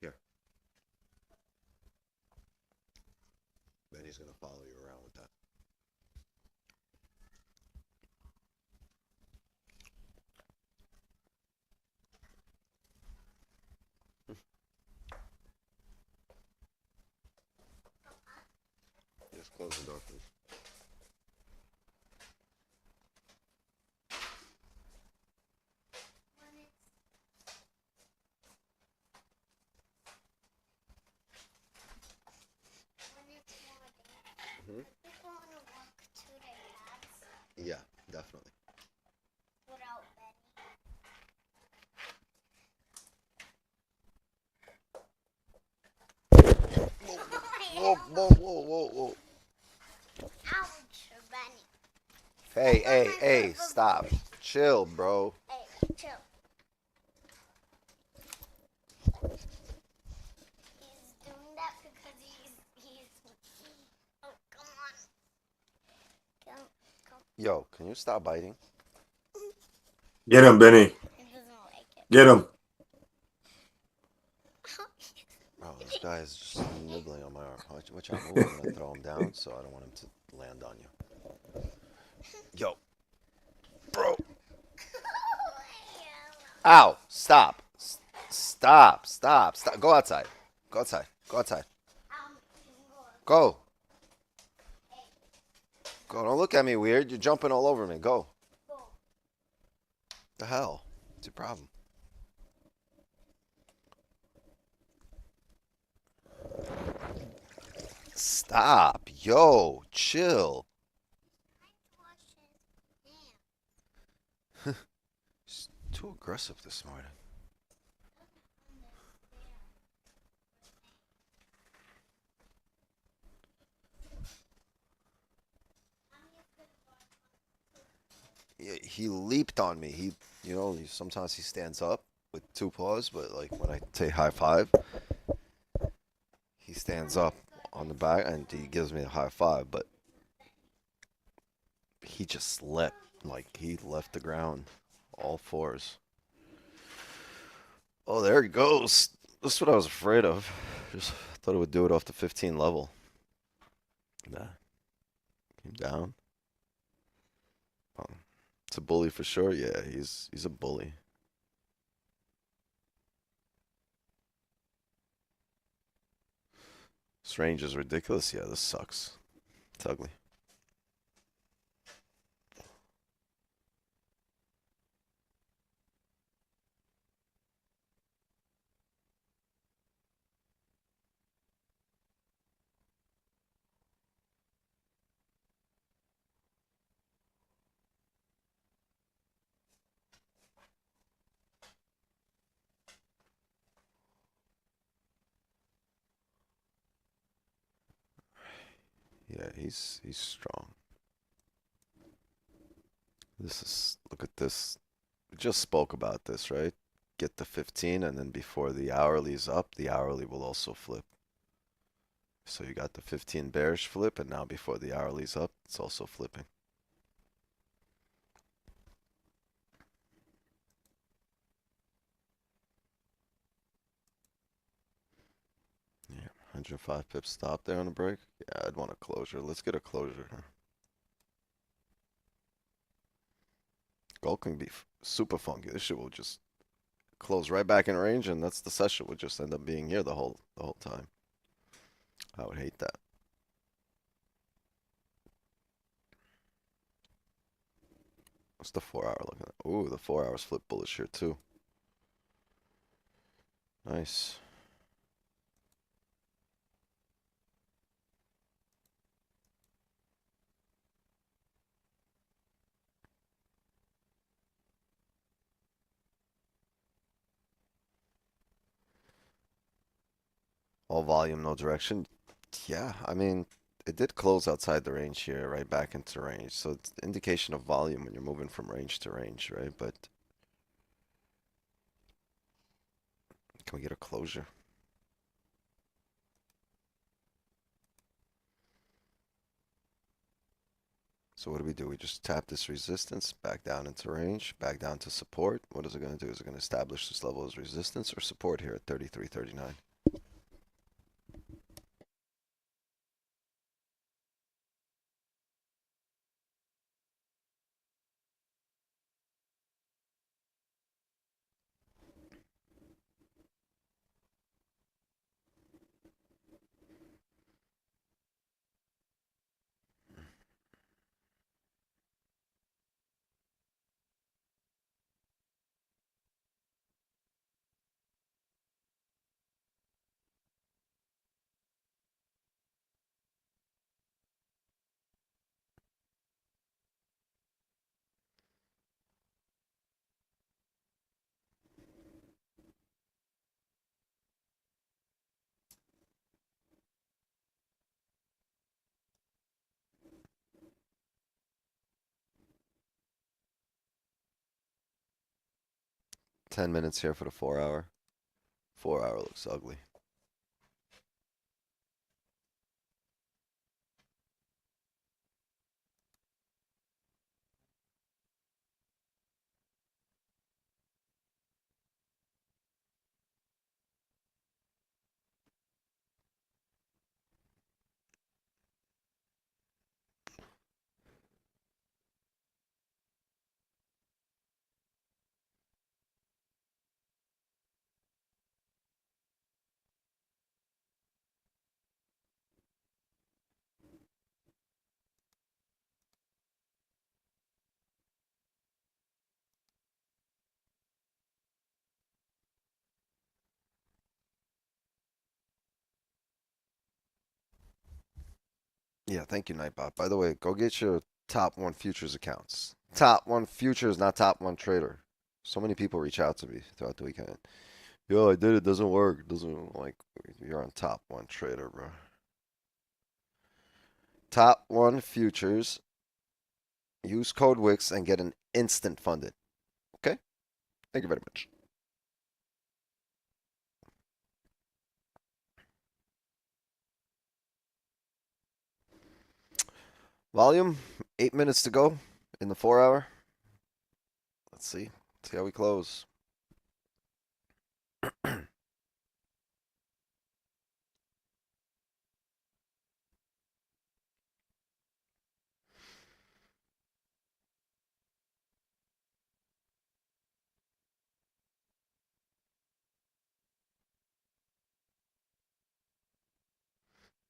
Here. Benny's gonna follow you around with that. Just close the door, please. Mm-hmm. Yeah, definitely. Without Benny. whoa. Ouch, Benny. Hey, stop. Chill, bro. Hey, chill. He's doing that because he's. Oh, come on. Come. Yo, can you stop biting? Get him, Benny. He doesn't like it. Get him. Oh, this guy is just nibbling on my arm. Watch out, move. I'm gonna throw him down, so I don't want him to land on you. Yo, bro. Ow! Stop! Stop! Go outside. Go. Go. Don't look at me weird. You're jumping all over me. Go. The hell? What's your problem? Stop. Yo, chill. He's too aggressive this morning. He leaped on me. Sometimes he stands up with two paws, but like when I say high five, he stands up on the back and he gives me a high five, but he just slept. Like he left the ground, all fours. Oh, there he goes. This is what I was afraid of. Just thought it would do it off the 15 level. Nah. Came down. It's a bully for sure. Yeah, he's a bully. This range is ridiculous. Yeah, this sucks. It's ugly. Yeah, he's strong. Look at this. We just spoke about this, right? Get the 15, and then before the hourly's up, the hourly will also flip. So you got the 15 bearish flip, and now before the hourly's up, it's also flipping. Yeah, 105 pips stop there on the break. Yeah, I'd want a closure. Let's get a closure. Gold can be super funky. This shit will just close right back in range, and that's the session. Would just end up being here the whole time. I would hate that. What's the 4 hour looking at? Ooh, the 4 hours flip bullish here too. Nice. All volume, no direction. Yeah, I mean, it did close outside the range here, right back into range. So it's an indication of volume when you're moving from range to range, right? But can we get a closure? So what do? We just tap this resistance back down into range, back down to support. What is it going to do? Is it going to establish this level as resistance or support here at 33.39? 10 minutes here for the 4 hour. 4 hour looks ugly. Yeah, thank you, Nightbot. By the way, go get your top 1 futures accounts. Top 1 futures, not top 1 trader. So many people reach out to me throughout the weekend. Yo, I did it. Doesn't work. Doesn't like you're on top 1 trader, bro. Top 1 futures. Use code Wix and get an instant funded. Okay? Thank you very much. Volume, 8 minutes to go in the 4 hour. Let's see. See how we close.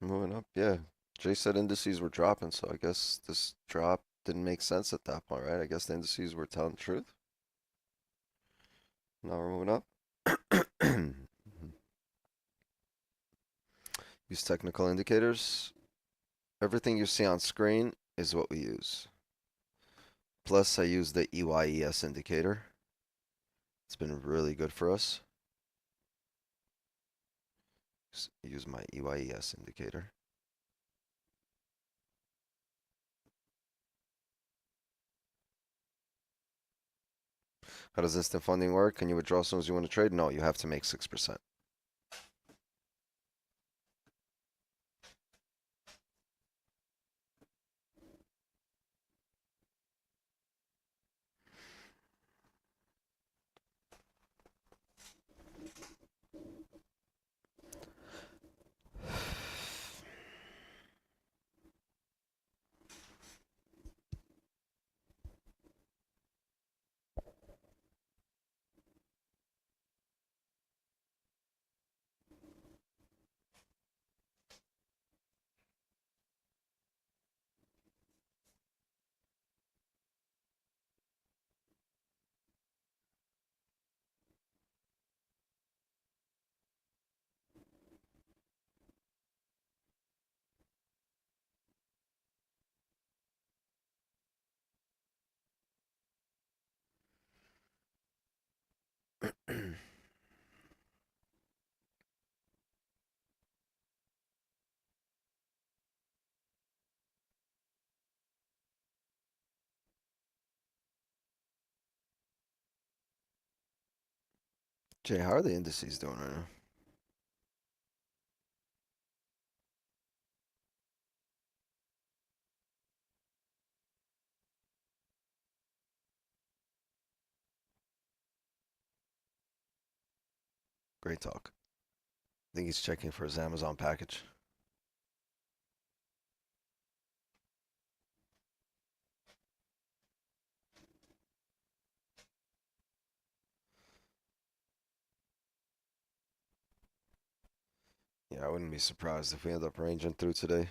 Moving up, yeah. Jay said indices were dropping, so I guess this drop didn't make sense at that point, right? I guess the indices were telling the truth. Now we're moving up. Use technical indicators. Everything you see on screen is what we use. Plus, I use the EYES indicator. It's been really good for us. Use my EYES indicator. How does instant funding work? Can you withdraw as soon as you want to trade? No, you have to make 6%. Jay, how are the indices doing right now? Great talk. I think he's checking for his Amazon package. Yeah, I wouldn't be surprised if we end up ranging through today.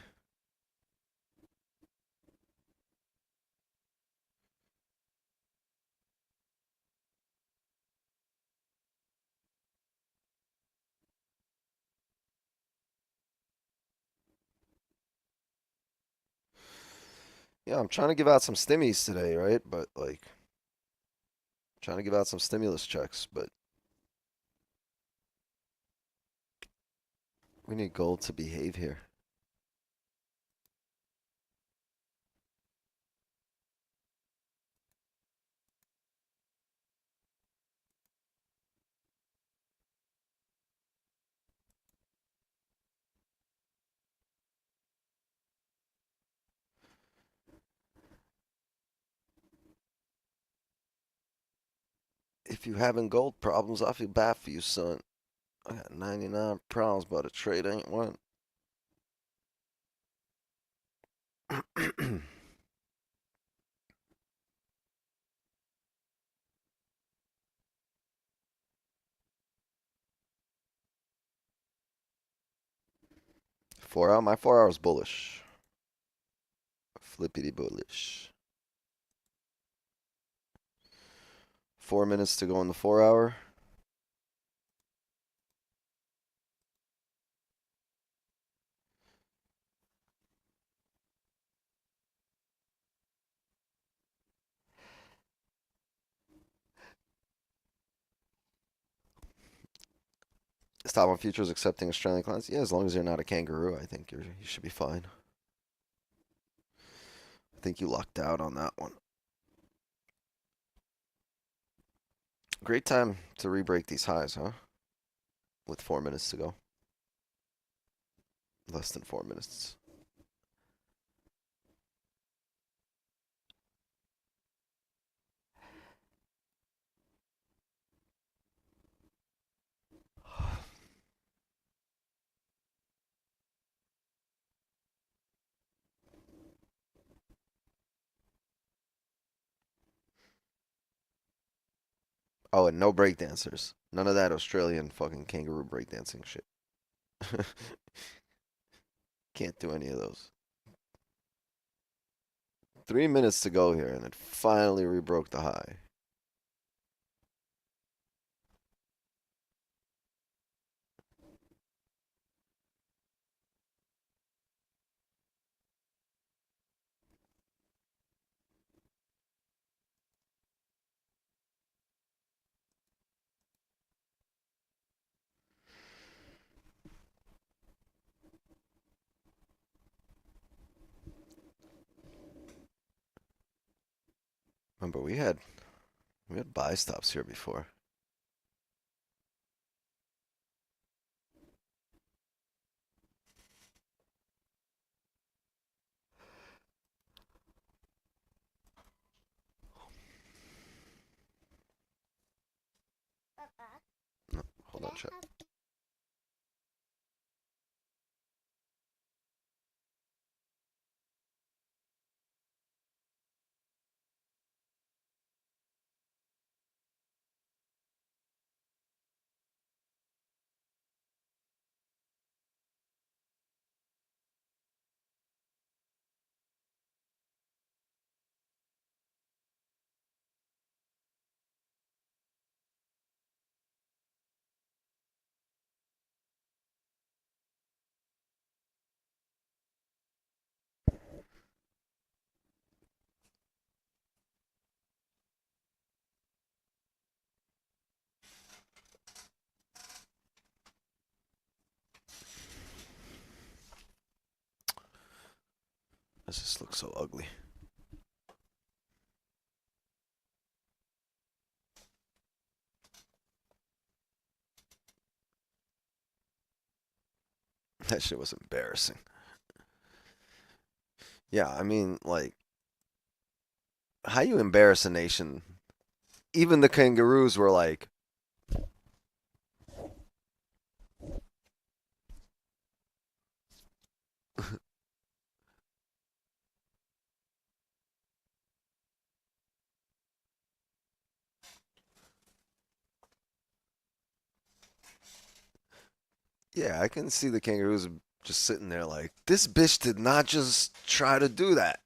Yeah, I'm trying to give out some stimmies today, right? But like, trying to give out some stimulus checks, but we need gold to behave here. If you having gold problems, I feel bad for you, son. I got 99 problems, but a trade ain't one. 4 hour, my 4 hours bullish. Flippity bullish. 4 minutes to go in the 4 hour. Stop on futures accepting Australian clients. Yeah, as long as you're not a kangaroo, I think you should be fine. I think you lucked out on that one. Great time to re-break these highs, huh? With 4 minutes to go. Less than 4 minutes. Oh, and no breakdancers. None of that Australian fucking kangaroo breakdancing shit. Can't do any of those. 3 minutes to go here, and it finally rebroke the high. Remember, we had buy stops here before. Papa, No, hold on, could I check. have This just looks so ugly. That shit was embarrassing. Yeah, I mean, like, how you embarrass a nation? Even the kangaroos were like, yeah, I can see the kangaroos just sitting there like, this bitch did not just try to do that.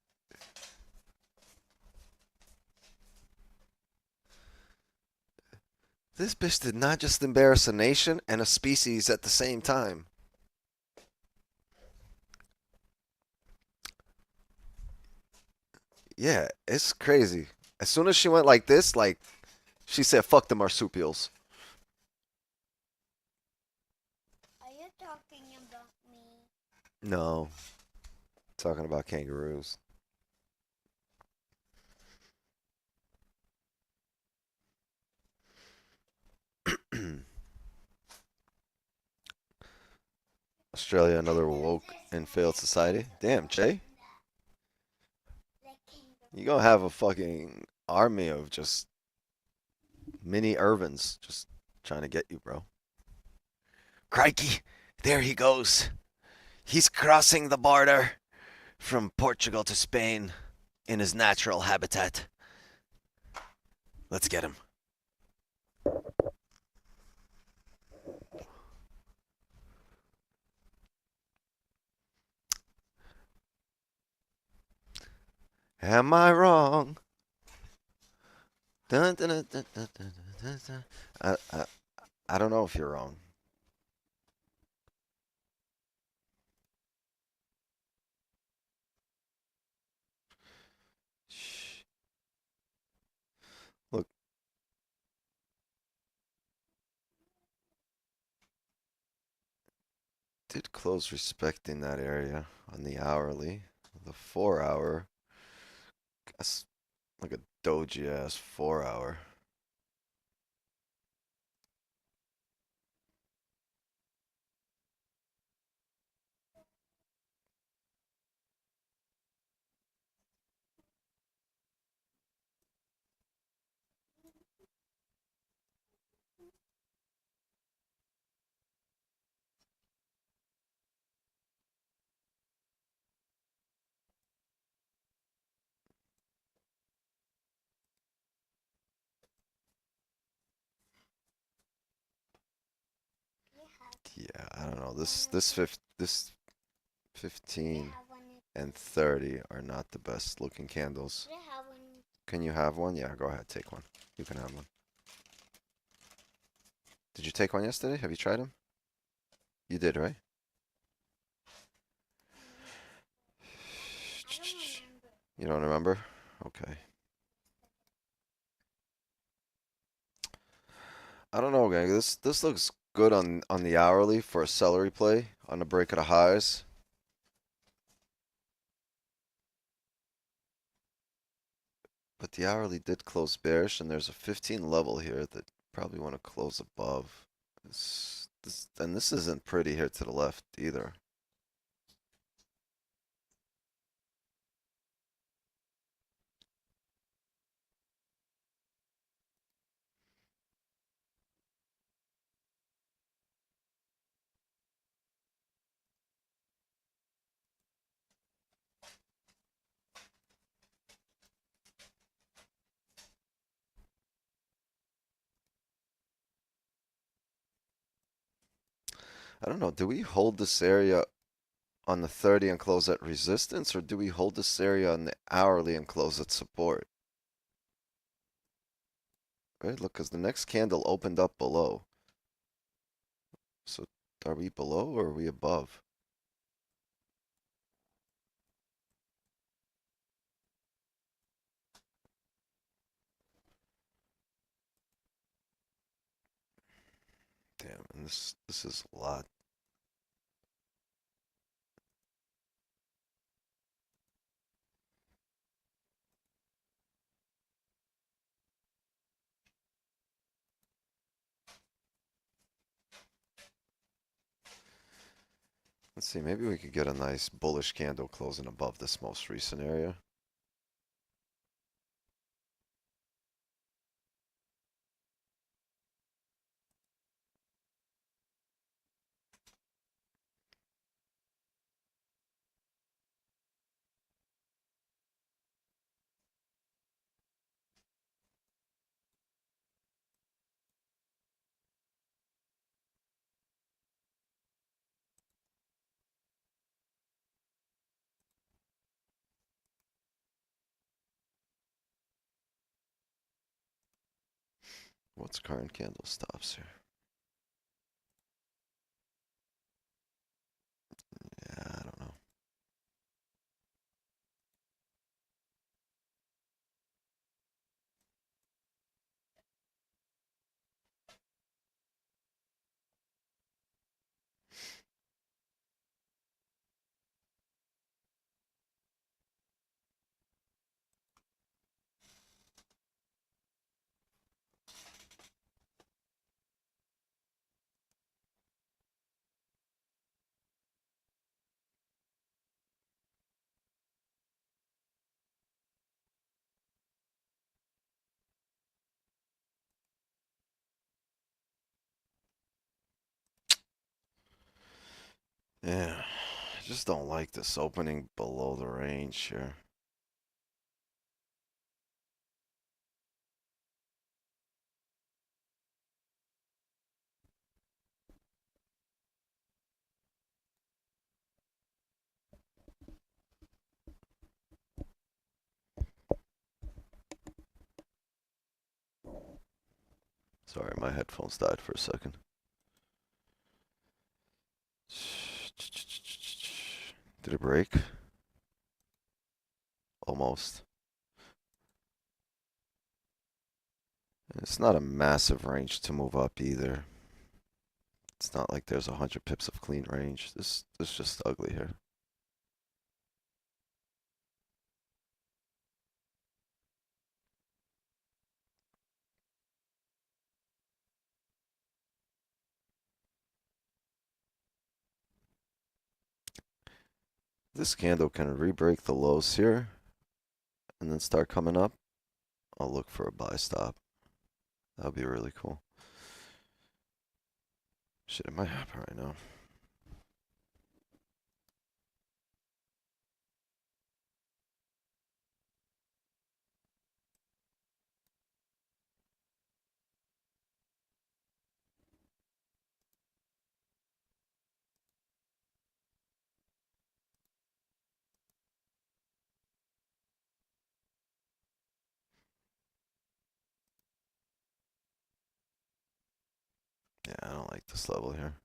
This bitch did not just embarrass a nation and a species at the same time. Yeah, it's crazy. As soon as she went like this, like, she said, fuck the marsupials. Are you talking about me? No, talking about kangaroos. Australia, another woke and failed society. Damn, Che. The kangaroo. You gonna have a fucking army of just Mini Irvins just trying to get you, bro. Crikey, there he goes. He's crossing the border from Portugal to Spain in his natural habitat. Let's get him. Am I wrong? Dun, dun, dun, dun, dun, dun, dun, dun. I don't know if you're wrong. Shh. Look. Did close respecting that area on the hourly. The 4 hour. That's like a doji ass 4 hour. Yeah, I don't know. This 15 and 30 are not the best looking candles. Can you have one? Yeah, go ahead, take one. You can have one. Did you take one yesterday? Have you tried them? You did, right? You don't remember? Okay. I don't know, gang. This looks good on the hourly for a celery play on the break of the highs. But the hourly did close bearish, and there's a 15 level here that probably want to close above. And this isn't pretty here to the left either. I don't know. Do we hold this area on the 30 and close at resistance, or do we hold this area on the hourly and close at support? Right, look, because the next candle opened up below. So are we below or are we above? Damn, and this is a lot. Let's see, maybe we could get a nice bullish candle closing above this most recent area. What's current candle stops here? Yeah, I don't know. Yeah, I just don't like this opening below the range here. Sorry, my headphones died for a second. Did it break? Almost. It's not a massive range to move up either. It's not like there's 100 pips of clean range. This is just ugly here. This candle can re-break the lows here and then start coming up. I'll look for a buy stop. That would be really cool. Shit, it might happen right now. Yeah, I don't like this level here.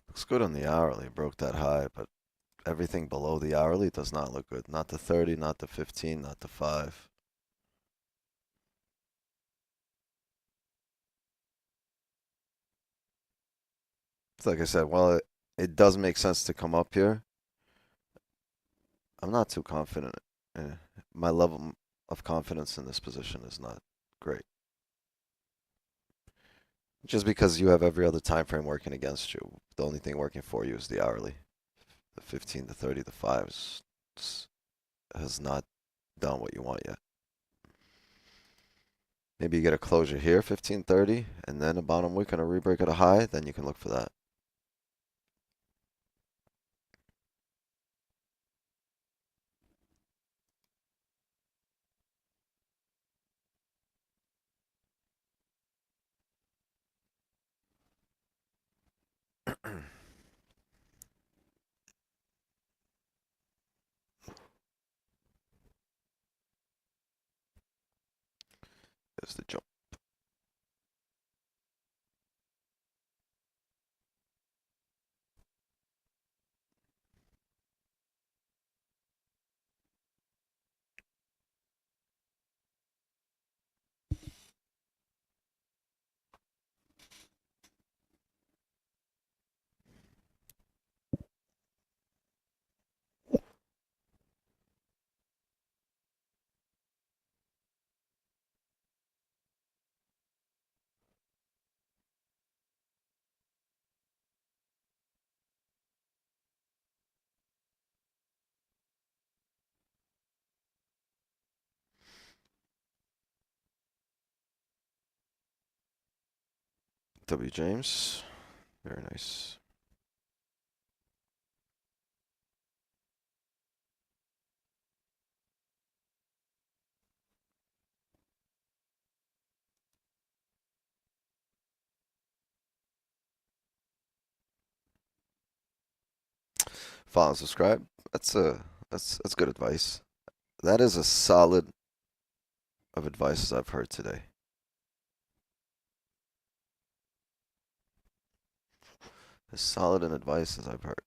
Looks good on the hourly. Broke that high, but everything below the hourly does not look good. Not the 30, not the 15, not the 5. It's like I said, while it does make sense to come up here, I'm not too confident. My level of confidence in this position is not great. Just because you have every other time frame working against you, the only thing working for you is the hourly. The 15, the 30, the 5s has not done what you want yet. Maybe you get a closure here, 15.30, and then a bottom wick and a rebreak at a high, then you can look for that. There's the jump. W. James. Very nice. Follow and subscribe. That's good advice. That is as solid of advice as I've heard today. As solid an advice as I've heard.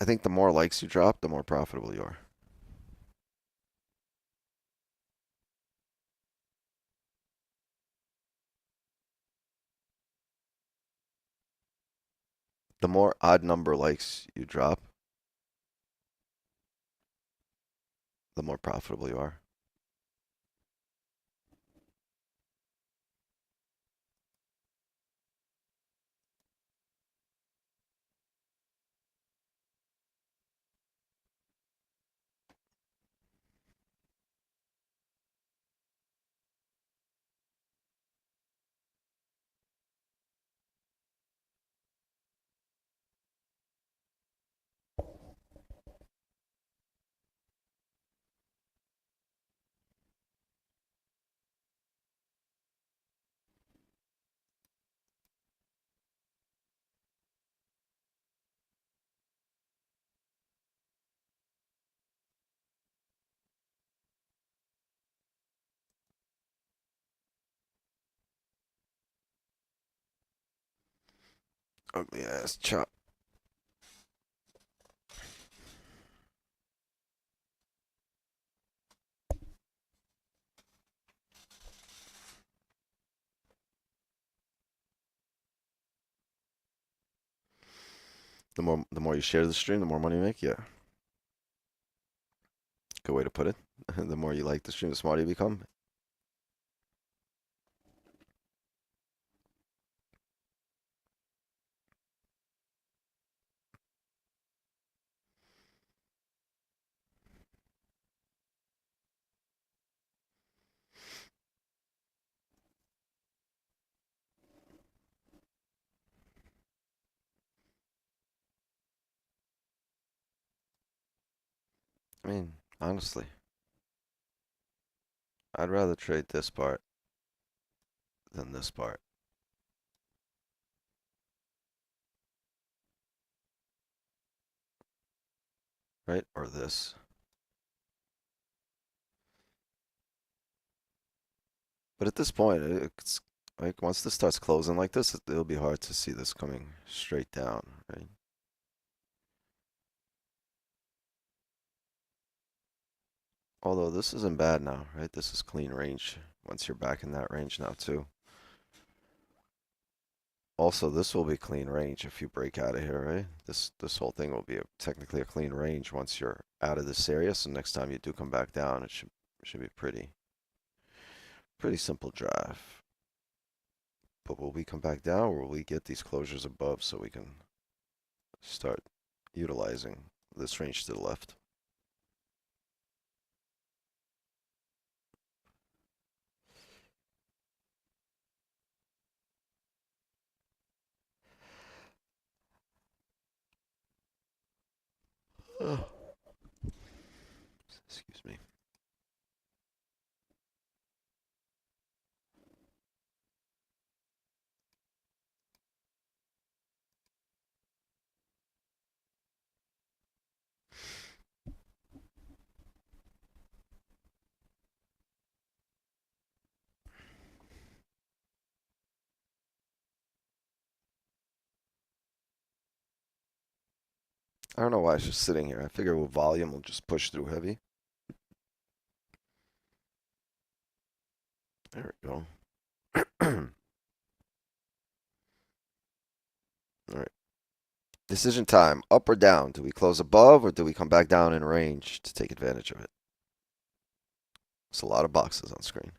I think the more likes you drop, the more profitable you are. The more odd number likes you drop, the more profitable you are. Ugly ass chop. The more you share the stream, the more money you make. Yeah, good way to put it. The more you like the stream, the smarter you become. I mean, honestly, I'd rather trade this part than this part, right? Or this. But at this point, it's like once this starts closing like this, it'll be hard to see this coming straight down, right? Although this isn't bad now, right? This is clean range once you're back in that range now too. Also, this will be clean range if you break out of here, right? This whole thing will be technically a clean range once you're out of this area. So next time you do come back down, it should be pretty simple drive. But will we come back down, or will we get these closures above so we can start utilizing this range to the left? Excuse me. I don't know why it's just sitting here. I figure with volume, we'll just push through heavy. There we go. All right. Decision time. Up or down? Do we close above, or do we come back down in range to take advantage of it? It's a lot of boxes on screen.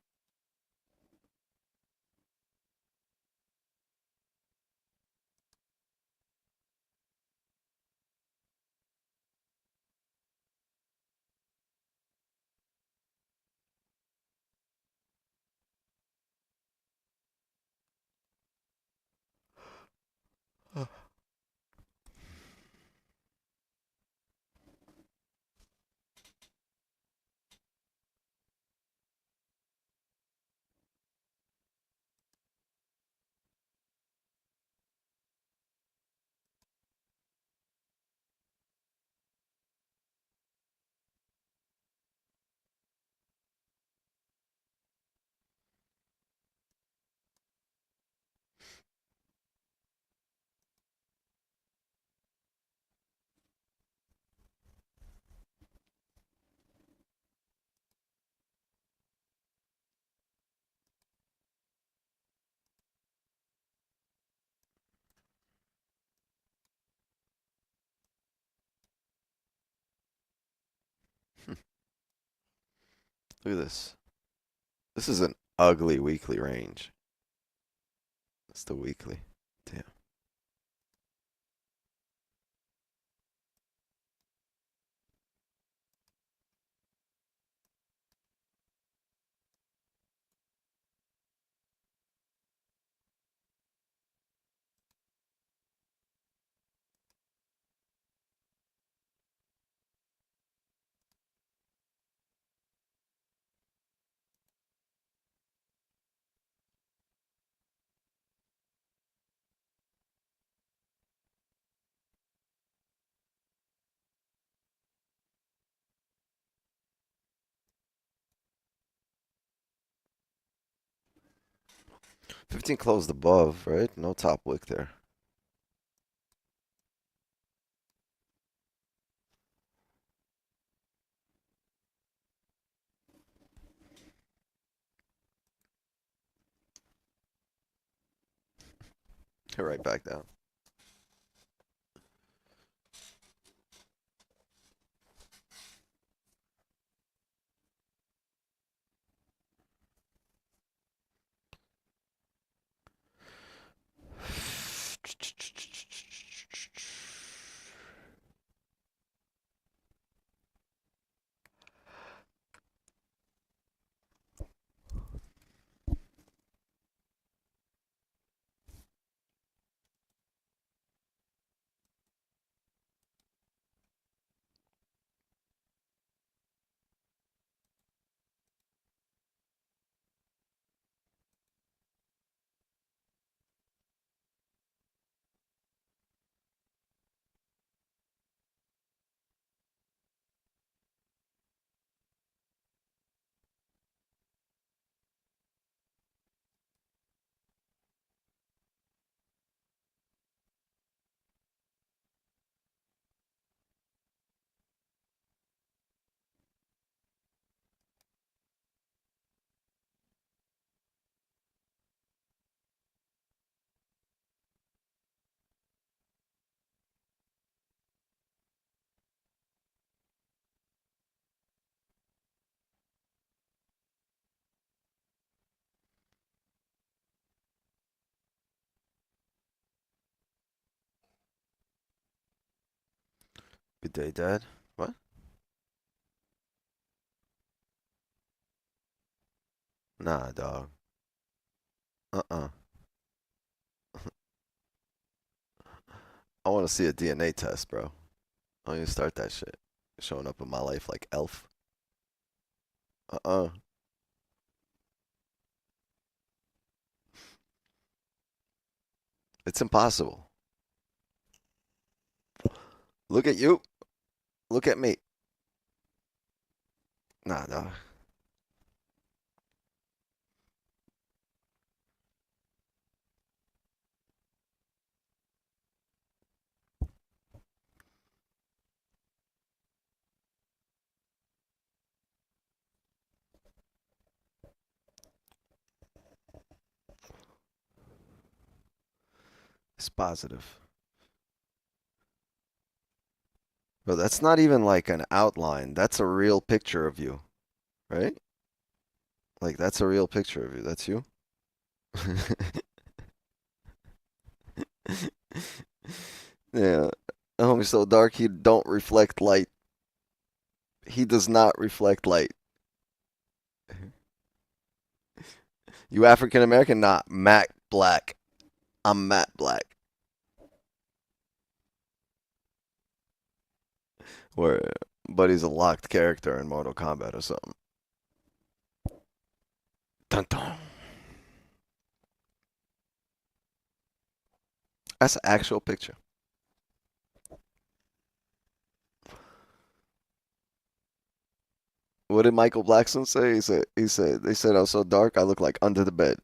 Oh. Look at this. This is an ugly weekly range. That's the weekly. Damn. $15 closed above, right? No top wick there. Right back down. Good day, Dad. What? Nah, dog. Uh-uh. I want to see a DNA test, bro. I don't even start that shit. Showing up in my life like Elf. Uh-uh. It's impossible. Look at you. Look at me. Nah, dog. It's positive. Bro, that's not even like an outline. That's a real picture of you, right? Like, that's a real picture of you. That's you? Yeah. The homie's so dark, he don't reflect light. He does not reflect light. You African American? Not matte black. I'm matte black. Where, but he's a locked character in Mortal Kombat or something. Dun dun. That's an actual picture. What did Michael Blackson say? They said I was so dark I look like under the bed.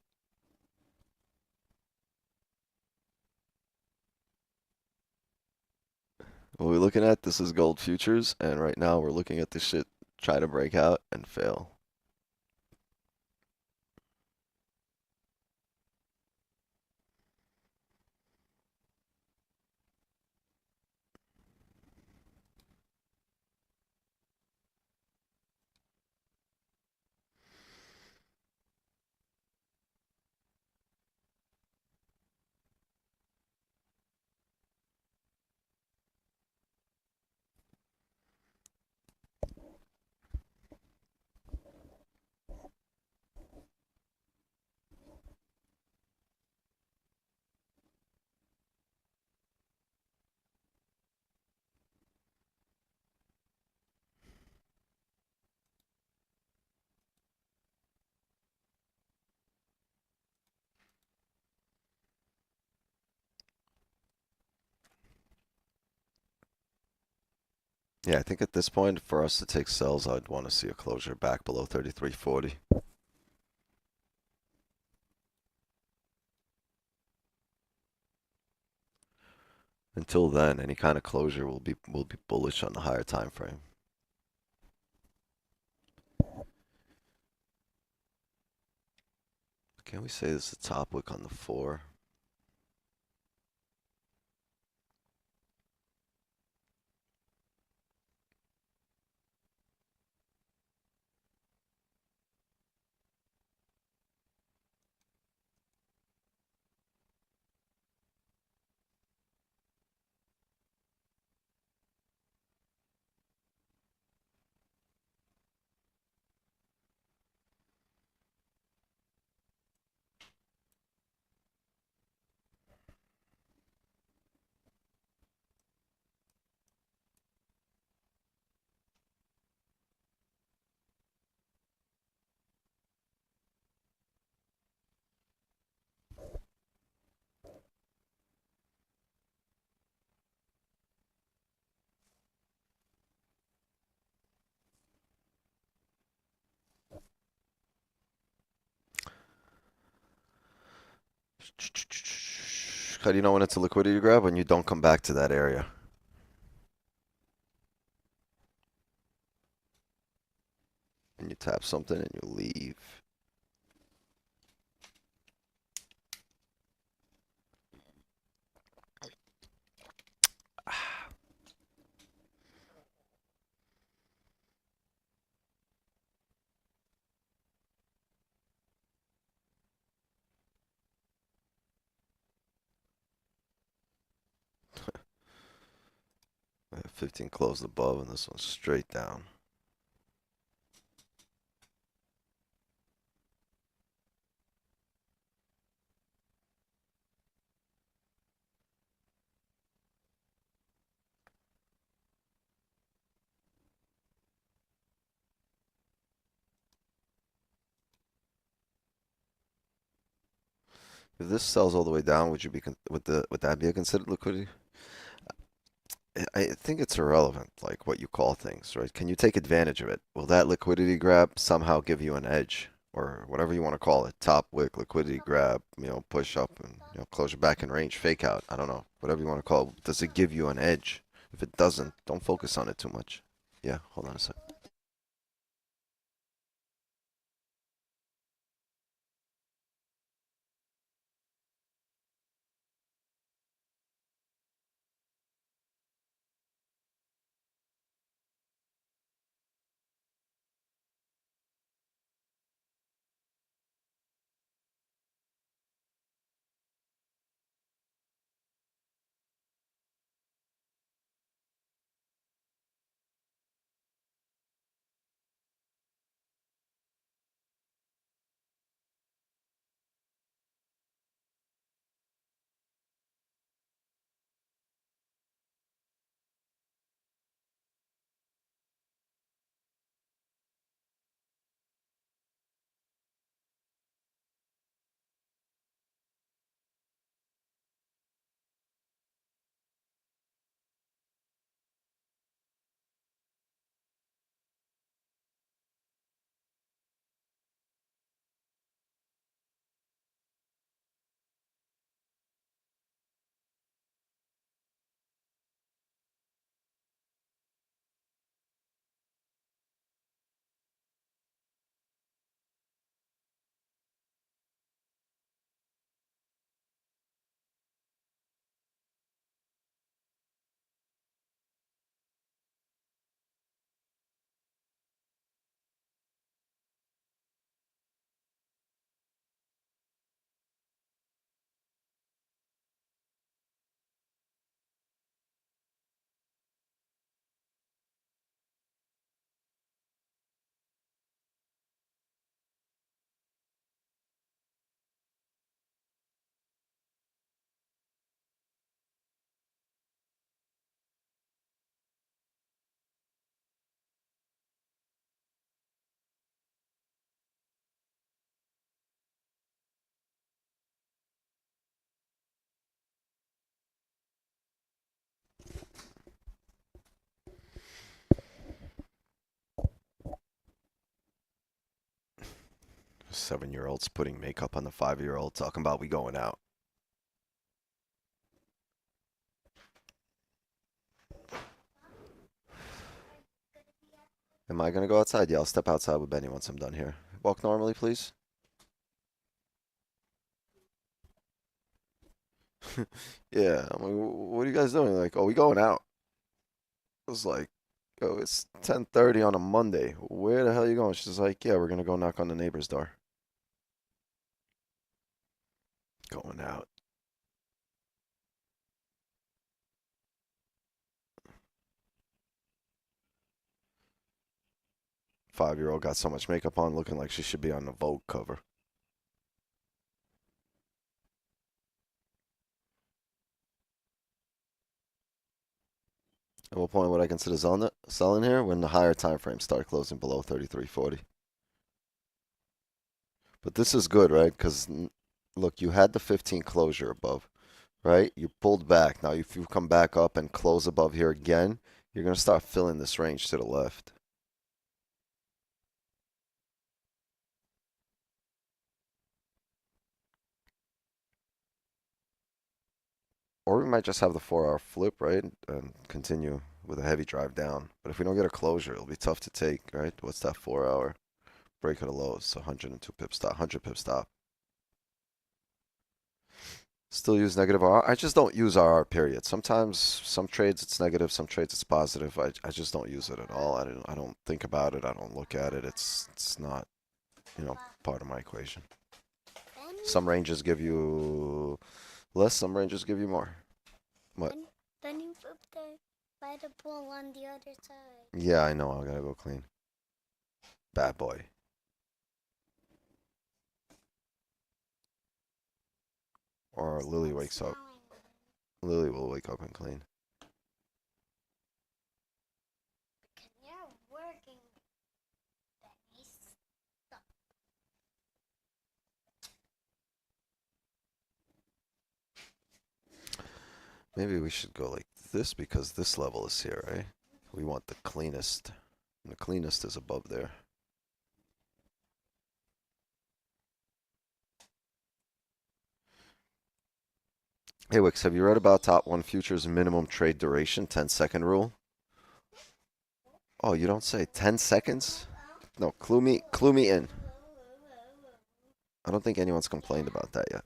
What we're looking at, this is gold futures, and right now we're looking at this shit try to break out and fail. Yeah, I think at this point, for us to take sells, I'd want to see a closure back below 33.40. Until then, any kind of closure will be bullish on the higher time frame. Can we say this is a top wick on the 4? How do you know when it's a liquidity grab? When you don't come back to that area. And you tap something and you leave. I have 15 closed above and this one's straight down. If this sells all the way down, would you be would that be a considered liquidity? I think it's irrelevant, like what you call things, right? Can you take advantage of it? Will that liquidity grab somehow give you an edge, or whatever you want to call it? Top wick, liquidity grab, push up and close your back in range, fake out. I don't know, whatever you want to call it. Does it give you an edge? If it doesn't, don't focus on it too much. Yeah, hold on a sec. Seven-year-olds putting makeup on the 5-year-old, talking about we going out. Am I gonna go outside? Yeah, I'll step outside with Benny once I'm done here. Walk normally, please. Yeah, I'm like, what are you guys doing? Like, oh, we going out. I was like, oh, it's 10:30 on a Monday. Where the hell are you going? She's like, yeah, we're gonna go knock on the neighbor's door. Going out. Five-year-old got so much makeup on, looking like she should be on the Vogue cover. At what point would I consider selling here? When the higher time frames start closing below 33.40. But this is good, right? Because look, you had the 15 closure above, right? You pulled back. Now, if you come back up and close above here again, you're going to start filling this range to the left. Or we might just have the 4-hour flip, right? And continue with a heavy drive down. But if we don't get a closure, it'll be tough to take, right? What's that 4-hour? Break of the lows, so 102 pip stop, 100 pip stop. Still use negative RR. I just don't use RR, period. Sometimes, some trades it's negative, some trades it's positive. I just don't use it at all. I don't think about it. I don't look at it. It's not, you know, part of my equation. Some ranges give you less, some ranges give you more. What? Then you put the spider ball on the other side. Yeah, I know. I gotta go clean. Bad boy. Or Lily wakes up. Lily will wake up and clean. Because you're working, Benny. Stop. Maybe we should go like this because this level is here, right? We want the cleanest. And the cleanest is above there. Hey Wix, have you read about top 1 futures minimum trade duration 10-second rule? Oh, you don't say 10 seconds? No, clue me in. I don't think anyone's complained about that yet.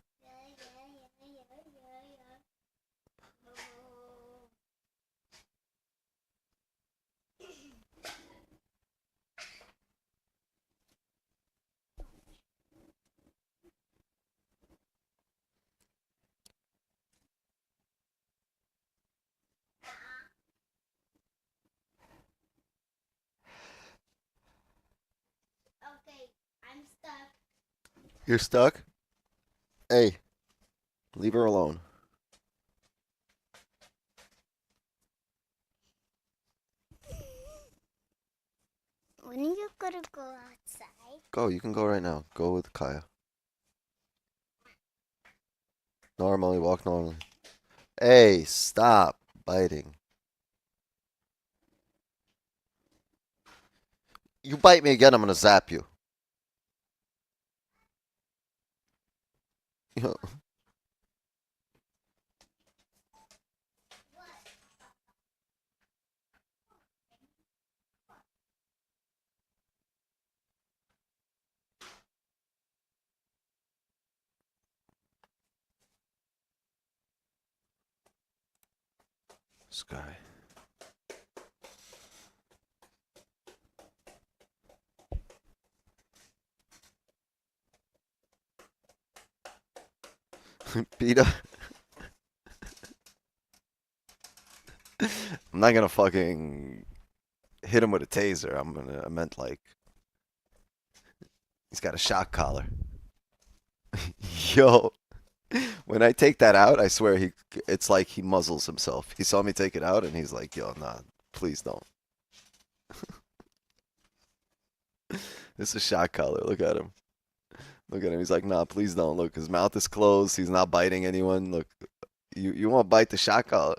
Okay, I'm stuck. You're stuck? Hey, leave her alone. When are you gonna go outside? Go, you can go right now. Go with Kaya. Normally, walk normally. Hey, stop biting. You bite me again, I'm gonna zap you. You know. This guy. Peter. I'm not gonna fucking hit him with a taser. I meant like he's got a shock collar. Yo, when I take that out, I swear it's like he muzzles himself. He saw me take it out and he's like, yo, nah, please don't. This is a shock collar. Look at him. Look at him. He's like, nah, please don't. Look, his mouth is closed. He's not biting anyone. Look, you won't bite the shock collar.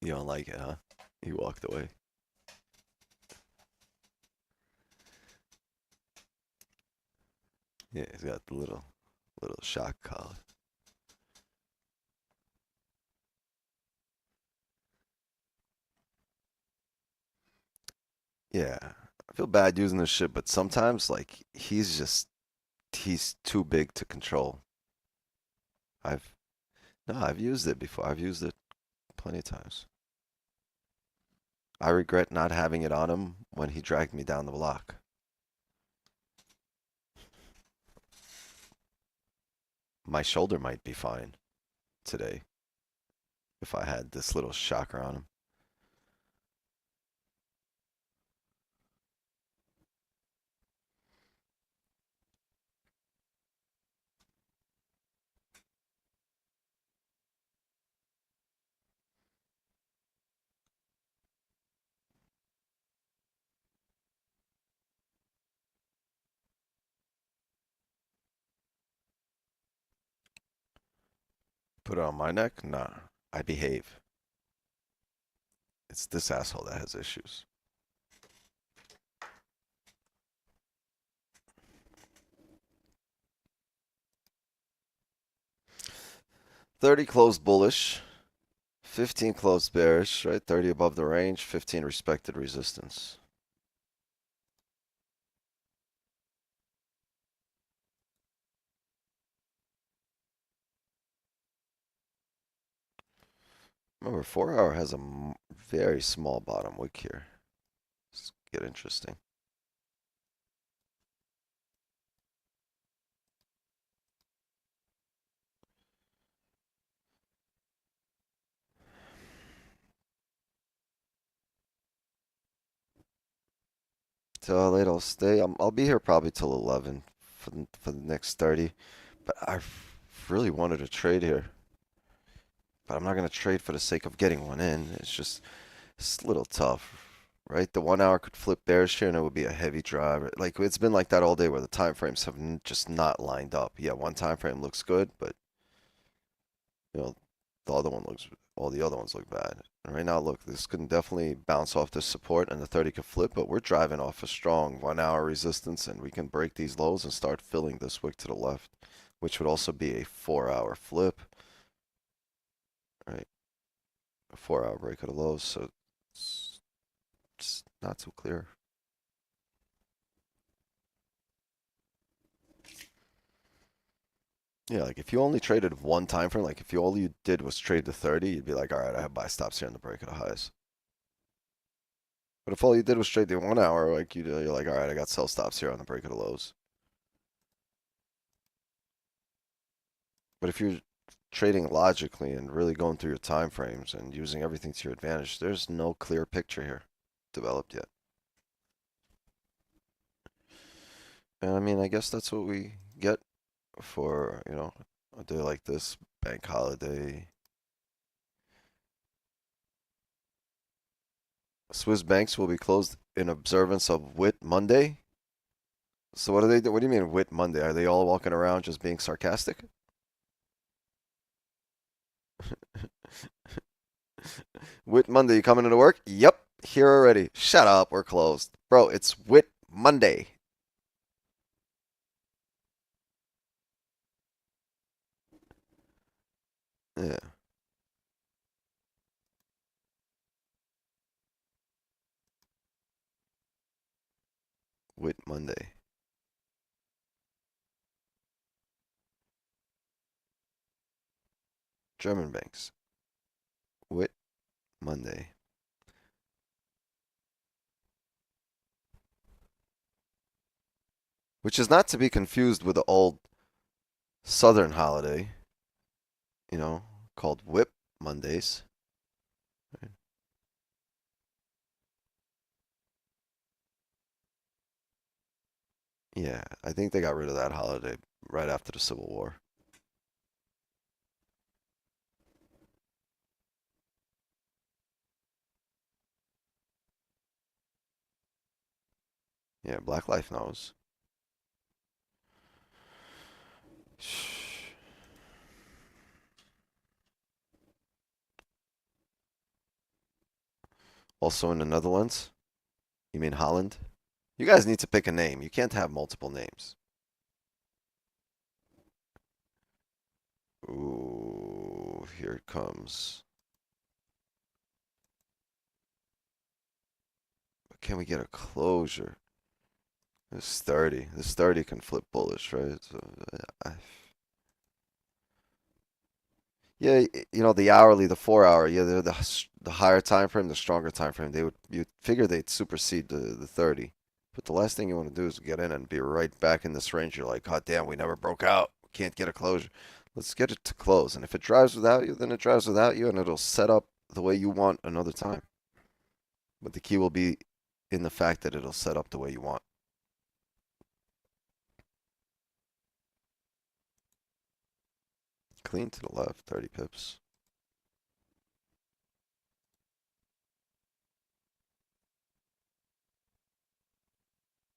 You don't like it, huh? He walked away. Yeah, he's got the little shock collar. Yeah, I feel bad using this shit, but sometimes like he's too big to control. I've used it before. I've used it plenty of times. I regret not having it on him when he dragged me down the block. My shoulder might be fine today if I had this little shocker on him. Put it on my neck? Nah, I behave. It's this asshole that has issues. 30 closed bullish. 15 closed bearish, right? 30 above the range, 15 respected resistance. Remember, 4-hour has a very small bottom wick here. Let's get interesting. Till how late I'll stay? I'll be here probably till 11 for the next 30. But I really wanted to trade here. But I'm not going to trade for the sake of getting one in. It's a little tough, right? The 1 hour could flip bearish here and it would be a heavy drive. Like, it's been like that all day where the time frames have just not lined up. Yeah, one time frame looks good, but, you know, all the other ones look bad. And right now, look, this can definitely bounce off this support and the 30 could flip, but we're driving off a strong 1 hour resistance and we can break these lows and start filling this wick to the left, which would also be a 4-hour flip, right? A 4-hour break of the lows, so it's not too clear. Yeah, like if you only traded one time frame, like if all you did was trade the 30, you'd be like, all right, I have buy stops here on the break of the highs. But if all you did was trade the 1 hour, like you're like, all right, I got sell stops here on the break of the lows. But if you're trading logically and really going through your time frames and using everything to your advantage, there's no clear picture here developed yet. And I mean, I guess that's what we get for, you know, a day like this, bank holiday. Swiss banks will be closed in observance of Whit Monday. So what do they do? What do you mean Whit Monday? Are they all walking around just being sarcastic? Whit Monday, you coming into work? Yep, here already. Shut up, we're closed. Bro, it's Whit Monday. Yeah. Whit Monday. German banks. Whit Monday. Which is not to be confused with the old Southern holiday, you know, called Whip Mondays. Right? Yeah, I think they got rid of that holiday right after the Civil War. Yeah, Black Life knows. Also in the Netherlands? You mean Holland? You guys need to pick a name. You can't have multiple names. Ooh, here it comes. Can we get a closure? This 30. This 30 can flip bullish, right? So, yeah, you know, the hourly, the 4-hour, yeah, they're the higher time frame, the stronger time frame. You'd figure they'd supersede the 30. But the last thing you want to do is get in and be right back in this range. You're like, God damn, we never broke out. Can't get a closure. Let's get it to close. And if it drives without you, then it drives without you, and it'll set up the way you want another time. But the key will be in the fact that it'll set up the way you want. Clean to the left, 30 pips.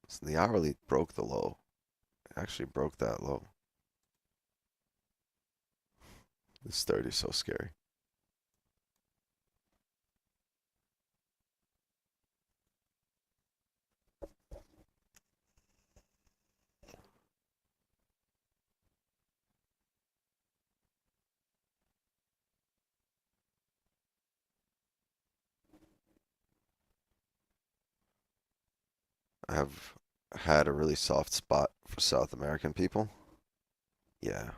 So the hourly broke the low. It actually broke that low. This 30 is so scary. have had a really soft spot for South American people. Yeah.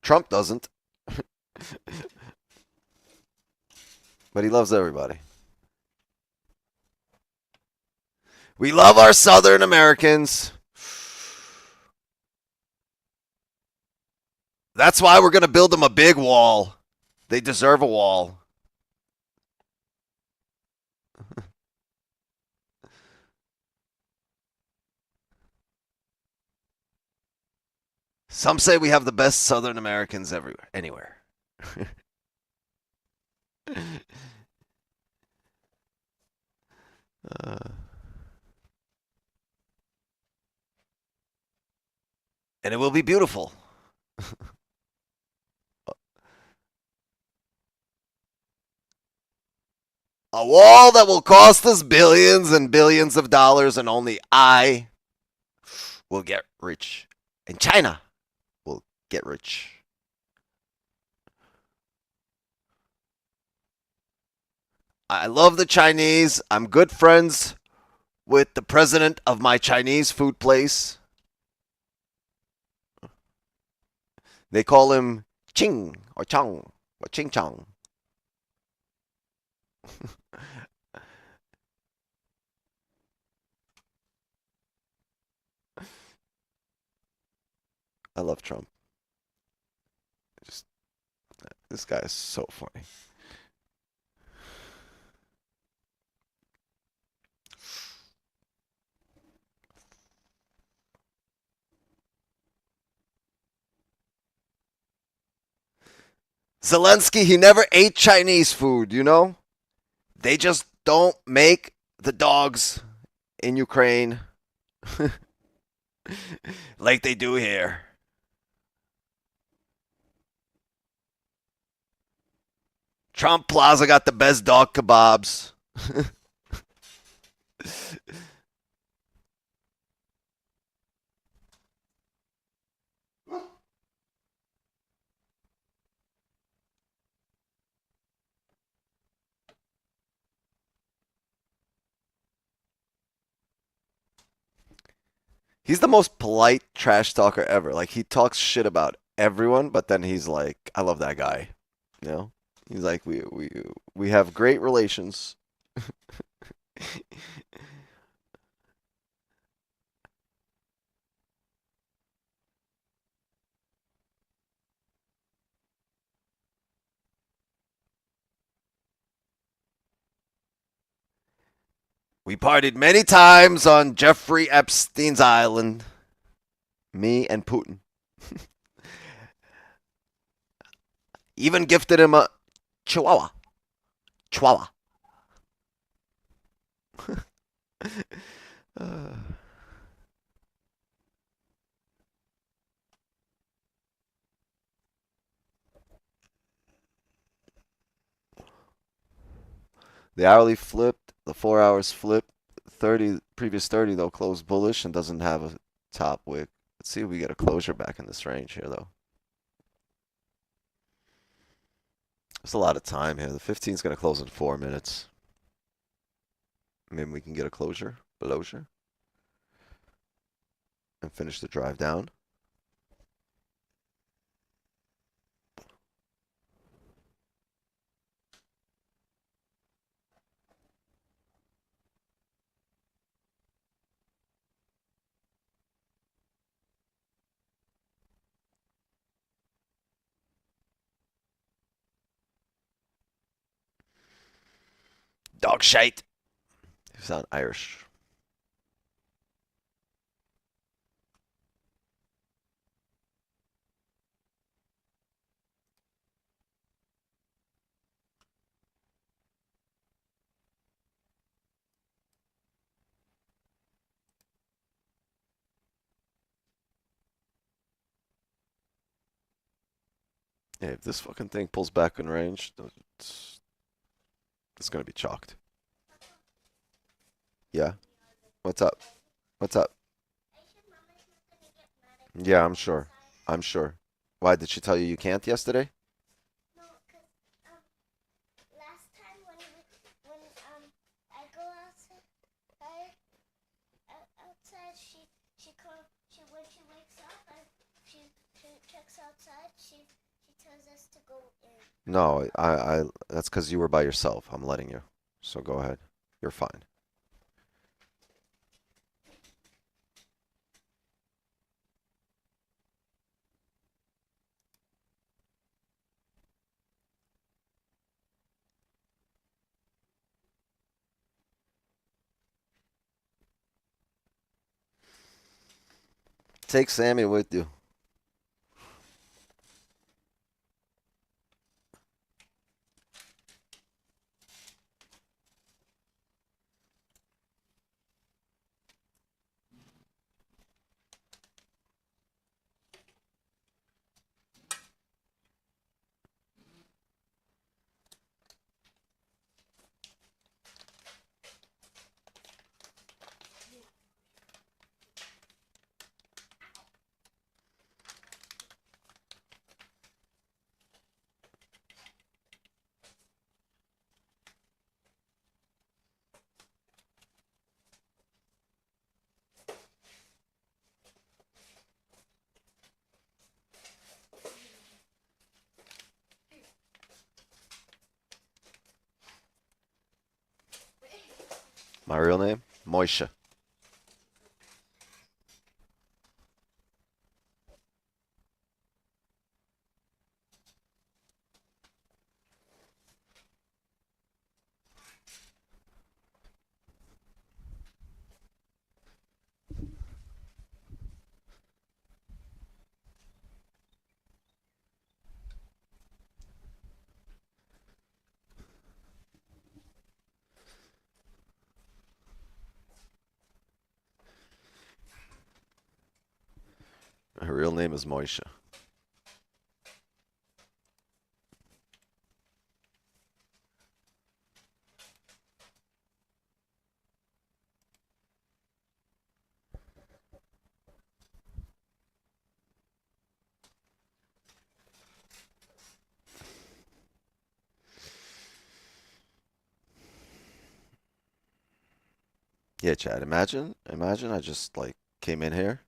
Trump doesn't. But he loves everybody. We love our Southern Americans. That's why we're going to build them a big wall. They deserve a wall. Some say we have the best Southern Americans everywhere, anywhere. And it will be beautiful. A wall that will cost us billions and billions of dollars, and only I will get rich. And China will get rich. I love the Chinese. I'm good friends with the president of my Chinese food place. They call him Ching or Chong or Ching Chong. I love Trump. Just this guy is so funny. Zelensky, he never ate Chinese food, you know? They just don't make the dogs in Ukraine like they do here. Trump Plaza got the best dog kebabs. He's the most polite trash talker ever. Like, he talks shit about everyone, but then he's like, I love that guy. You know? He's like, we have great relations. We partied many times on Jeffrey Epstein's island. Me and Putin. Even gifted him a chihuahua. Chihuahua. The hourly flipped. The 4 hours flipped. 30 previous 30 though closed bullish and doesn't have a top wick. Let's see if we get a closure back in this range here though. There's a lot of time here. The 15 is going to close in 4 minutes. Maybe we can get a closure, and finish the drive down. Dog shite. You sound Irish. Yeah, if this fucking thing pulls back in range, it's gonna be chalked. Yeah. What's up? What's up? Yeah, I'm sure. I'm sure. Why did she tell you you can't yesterday? No, because last time when I go outside, I No, I that's because you were by yourself. I'm letting you. So go ahead. You're fine. Take Sammy with you. My real name? Moisha. Her real name is Moisha. Yeah, Chad, imagine I just like came in here.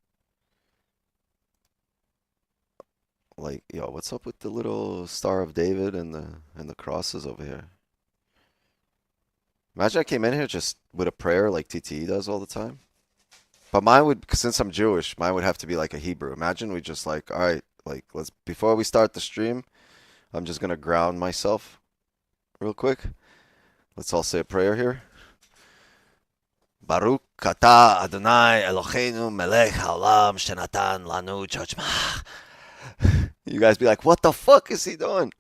Like, yo, what's up with the little Star of David and the crosses over here? Imagine I came in here just with a prayer like TTE does all the time. But mine would, since I'm Jewish, mine would have to be like a Hebrew. Imagine we just like, all right, like let's before we start the stream, I'm just gonna ground myself real quick. Let's all say a prayer here. Baruch Ata Adonai Eloheinu Melech Haolam Shenatan Lanu Chochmah. You guys be like, what the fuck is he doing?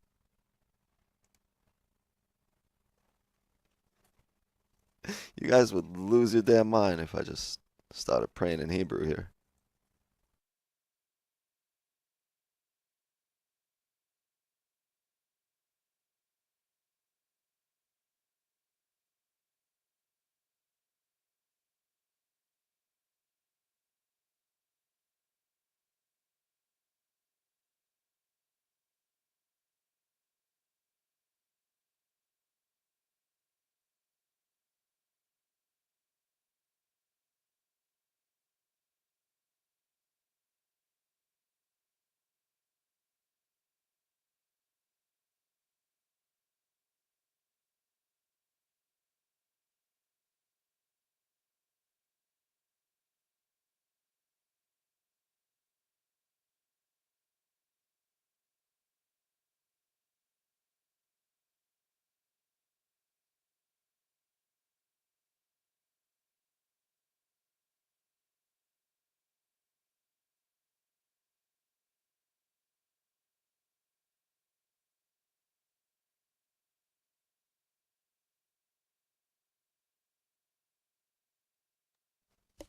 You guys would lose your damn mind if I just started praying in Hebrew here.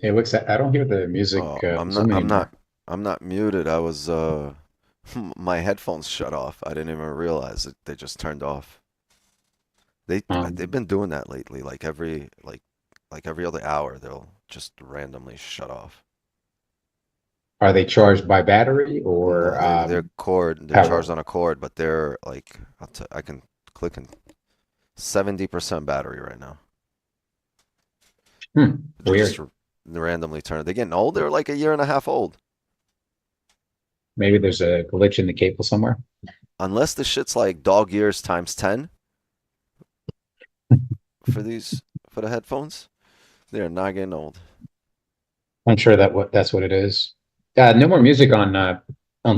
It looks. I don't hear the music Oh, Zoom anymore. I'm not muted. I was my headphones shut off. I didn't even realize it. They just turned off. They've been doing that lately. Like every other hour, they'll just randomly shut off. Are they charged by battery or No, they're cord. They're power? charged on a cord, but they're like I can click in 70% battery right now. They Weird. just randomly turn. They're getting old. They're like a year and a half old. Maybe there's a glitch in the cable somewhere. Unless the shit's like dog ears times 10 for the headphones, they're not getting old. I'm sure that's what it is. No more music on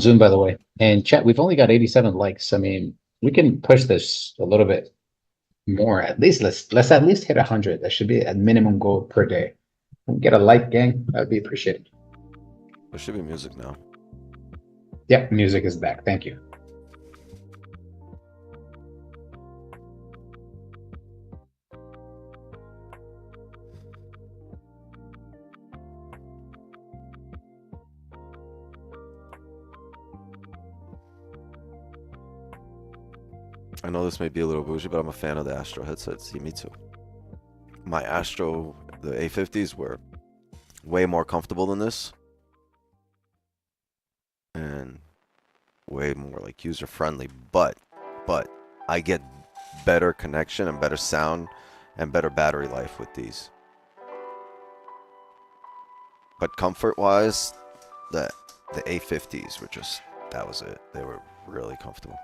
Zoom, by the way. And chat, we've only got 87 likes. I mean, we can push this a little bit more. At least let's at least hit 100. That should be a minimum goal per day. Get a like, gang. That'd be appreciated. There should be music now. Yep, music is back. Thank you. I know this may be a little bougie, but I'm a fan of the Astro headsets. See, me too. My Astro, the A50s were way more comfortable than this. And way more like user friendly, but I get better connection and better sound and better battery life with these. But comfort wise, the A50s were just, that was it. They were really comfortable.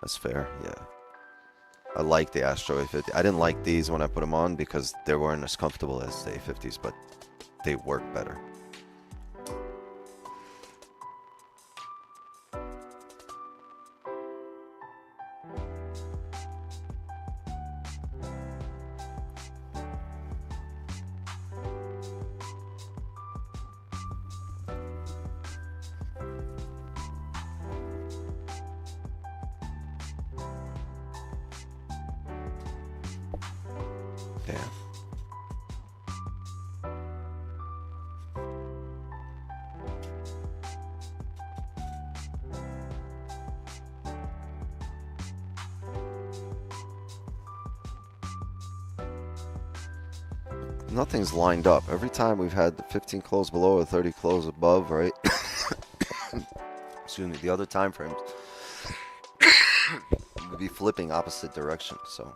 That's fair, yeah. I like the Astro A50. I didn't like these when I put them on because they weren't as comfortable as the A50s, but they work better. Damn. Nothing's lined up. Every time we've had the 15 close below or 30 close above, right? Excuse me, the other time frames would be flipping opposite direction, so.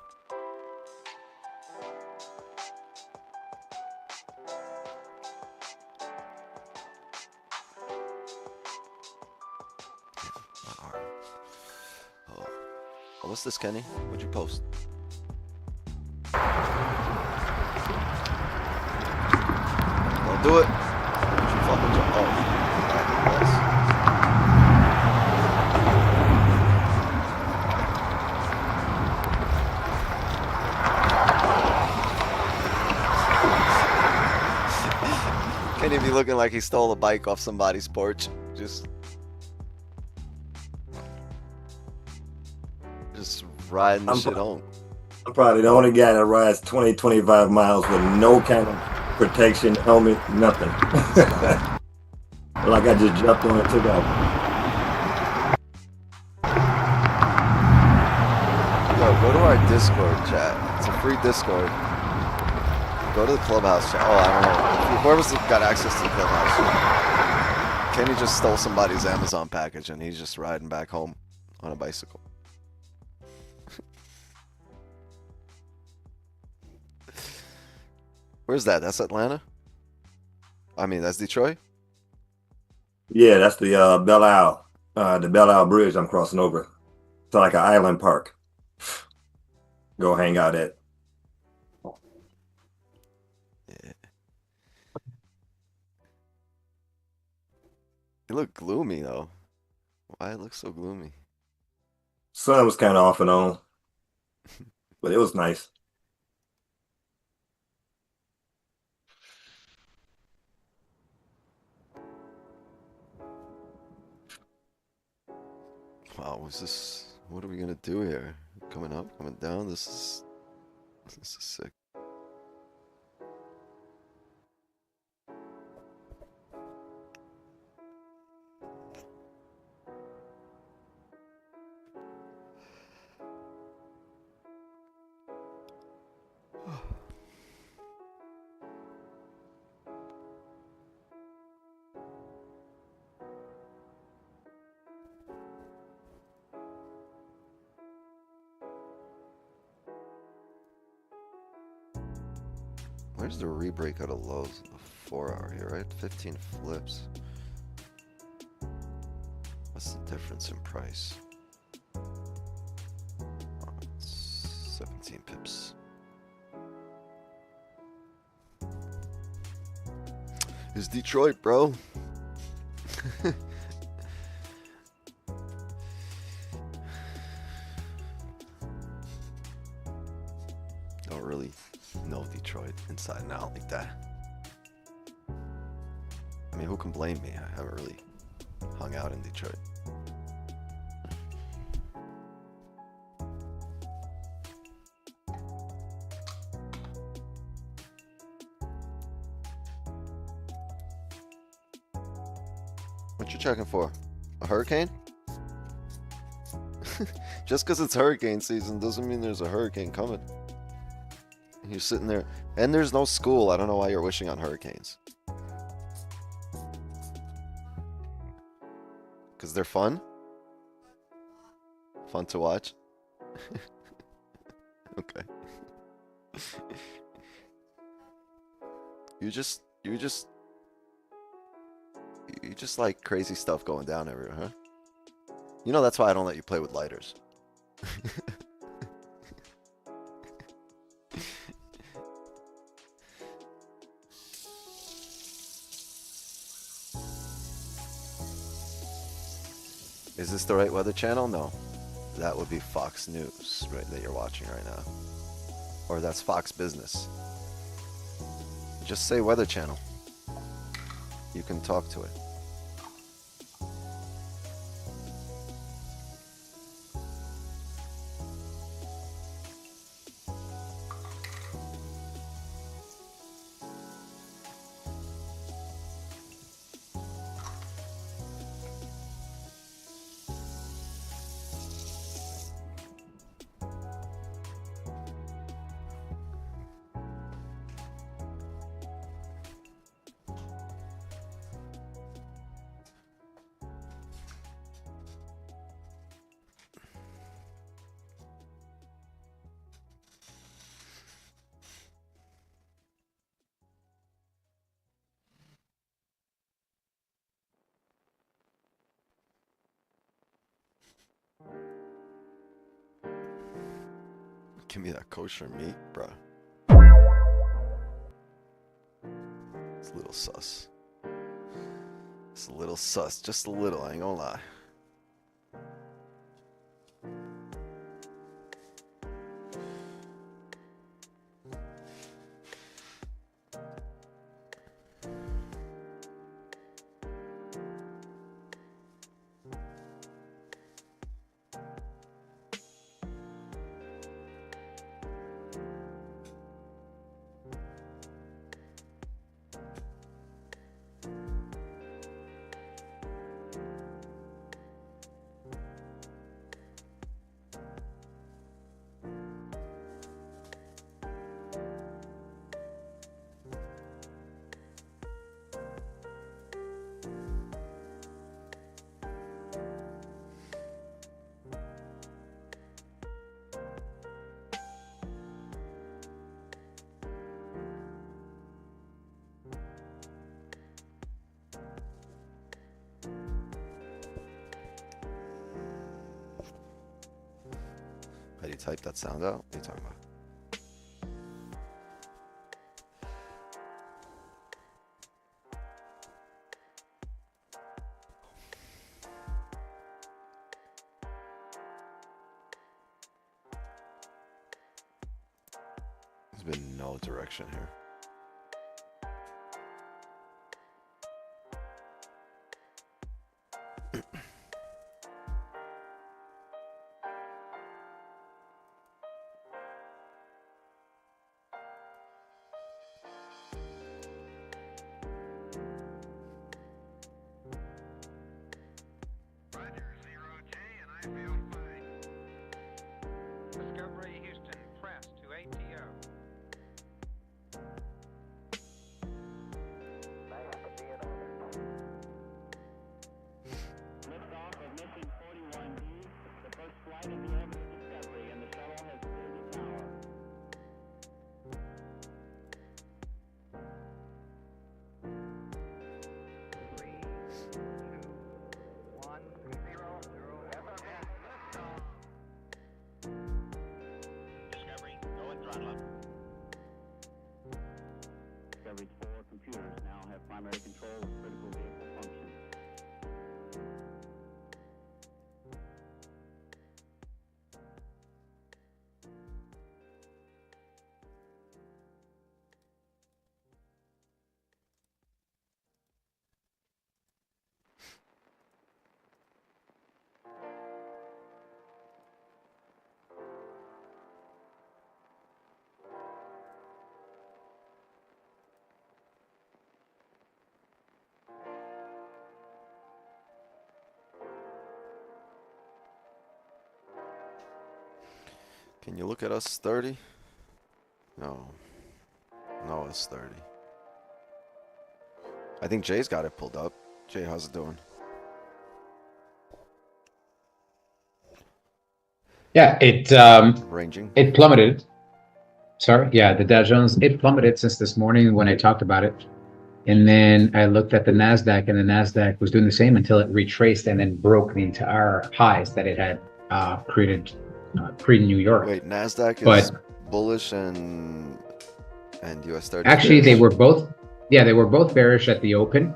Oh, what's this, Kenny? What'd you post? Don't do it. Don't you fucking jump. Oh, yes. Kenny be looking like he stole a bike off somebody's porch. Just riding the shit home. I'm probably the only guy that rides 20, 25 miles with no kind of protection, helmet, nothing. Like I just jumped on and took off. Yo, go to our Discord chat. It's a free Discord. Go to the Clubhouse chat. Oh, I don't know. Whoever's got access to the Clubhouse chat. Kenny just stole somebody's Amazon package and he's just riding back home on a bicycle. Where's that? That's Atlanta? I mean, that's Detroit? Yeah, that's the Belle Isle. The Belle Isle Bridge I'm crossing over. It's like an island park. Go hang out at. Yeah. It looked gloomy, though. Why it looks so gloomy? Sun was kind of off and on, but it was nice. Wow, what's this? What are we gonna do here? Coming up, coming down? This is sick. Where's the re-break out of lows in the 4 hour here, right? 15 flips. What's the difference in price? Oh, it's 17 pips. It's Detroit, bro. Don't really know Detroit inside and out like that. I mean, who can blame me? I haven't really hung out in Detroit. What you checking for? A hurricane? Just because it's hurricane season doesn't mean there's a hurricane coming. You're sitting there, and there's no school. I don't know why you're wishing on hurricanes. Because they're fun? Fun to watch? Okay. You just like crazy stuff going down everywhere, huh? You know that's why I don't let you play with lighters. Is this the right weather channel? No. That would be Fox News, right, that you're watching right now. Or that's Fox Business. Just say weather channel. You can talk to it. Give me that kosher meat, bruh. It's a little sus. It's a little sus. Just a little, I ain't gonna lie. How do you type that sound out? What are you talking about? There's been no direction here. Discovery Houston, press to ATO. Can you look at us 30? No. No, us 30. I think Jay's got it pulled up. Jay, how's it doing? Yeah, it Ranging? it plummeted. Sorry, yeah, the Dow Jones, it plummeted since this morning when I talked about it. And then I looked at the Nasdaq, and the Nasdaq was doing the same until it retraced and then broke the entire highs that it had created pre-New York. Wait, Nasdaq But is bullish and US 30 actually, they bearish? were both, yeah, they were both bearish at the open,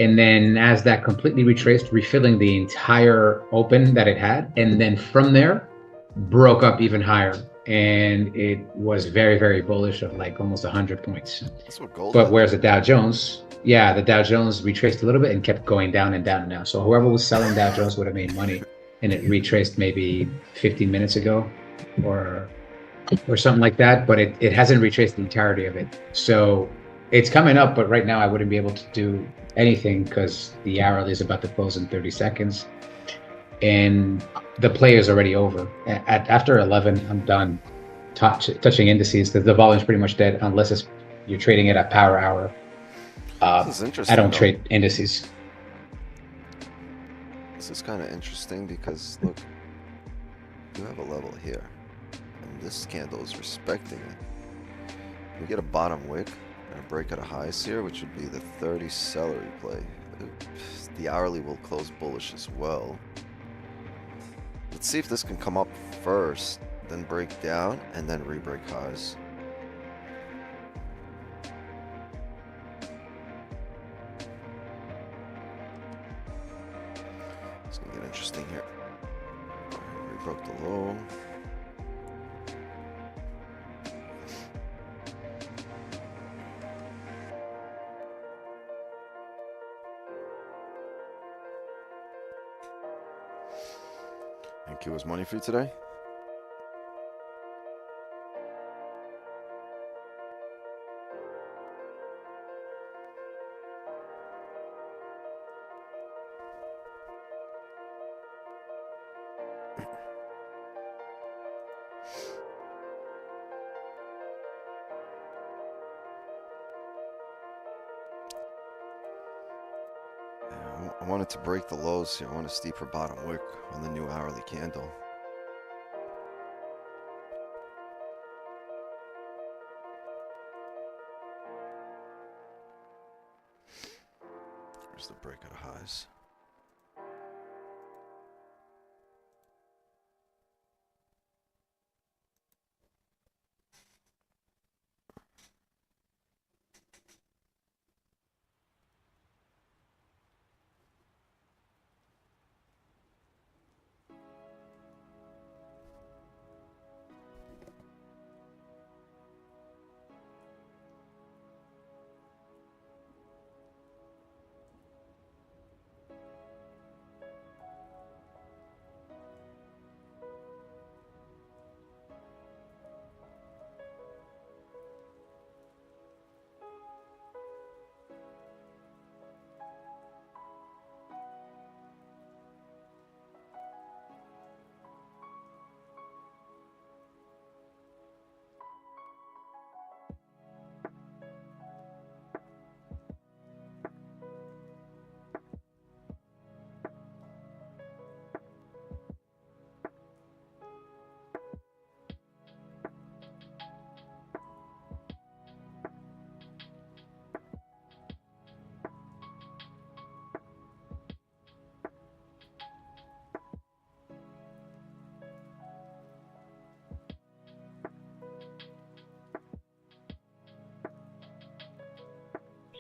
and then Nasdaq completely retraced, refilling the entire open that it had, and then from there broke up even higher, and it was very, very bullish of like almost 100 points. That's what gold But did. whereas the Dow Jones, yeah, the Dow Jones retraced a little bit and kept going down and down and down. So whoever was selling Dow Jones would have made money, and it retraced maybe 15 minutes ago or something like that, but it hasn't retraced the entirety of it. So it's coming up, but right now I wouldn't be able to do anything because the hourly is about to close in 30 seconds. And the play is already over. After 11, I'm done touching indices because the volume's pretty much dead unless you're trading it at power hour. This is interesting. I don't though. trade indices. This is kind of interesting because look, you have a level here, and this candle is respecting it. We get a bottom wick and a break at a highs here, which would be the 30 celery play. The hourly will close bullish as well. Let's see if this can come up first, then break down, and then re-break highs. It's gonna get interesting here. We broke the low. And Q was money for you today? I wanted to break the lows here. I want a steeper bottom wick on the new hourly candle. Where's the break at highs?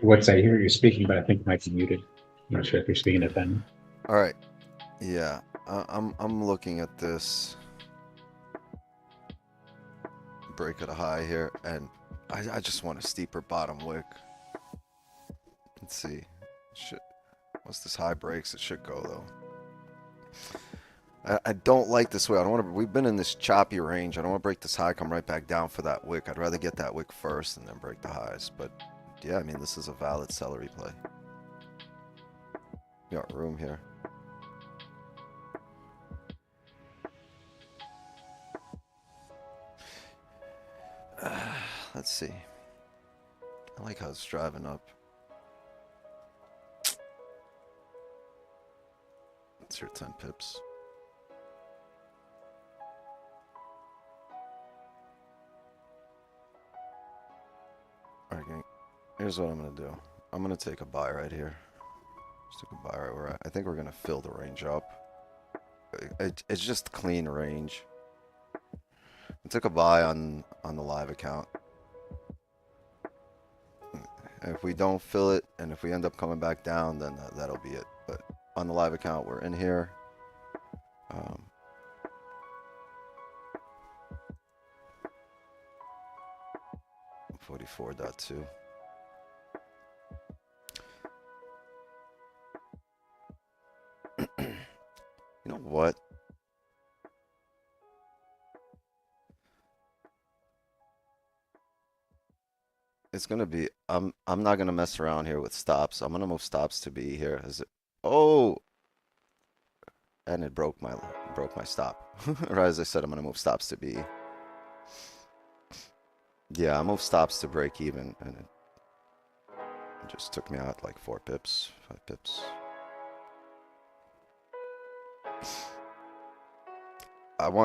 What's I hear you speaking, but I think it might be muted. I'm not sure if you're speaking at them. All right. Yeah, I'm looking at this break at a high here, and I just want a steeper bottom wick. Let's see. Once this high breaks, it should go though. I don't like this way. I don't want to. We've been in this choppy range. I don't want to break this high, come right back down for that wick. I'd rather get that wick first and then break the highs. But yeah, I mean, this is a valid celery play. You got room here. Let's see. I like how it's driving up. It's your 10 pips. Alright, gang. Here's what I'm gonna do. I'm gonna take a buy right here. Just take a buy right where I think we're gonna fill the range up. It's just clean range. I took a buy on the live account. If we don't fill it, and if we end up coming back down, then that'll be it. But on the live account, we're in here. 44.2. You know what? It's gonna be I'm not gonna mess around here with stops. I'm gonna move stops to B here. Is it? Oh, and it broke my stop. Right as I said, I'm gonna move stops to B. Yeah, I moved stops to break even, and it just took me out like 4 pips, 5 pips.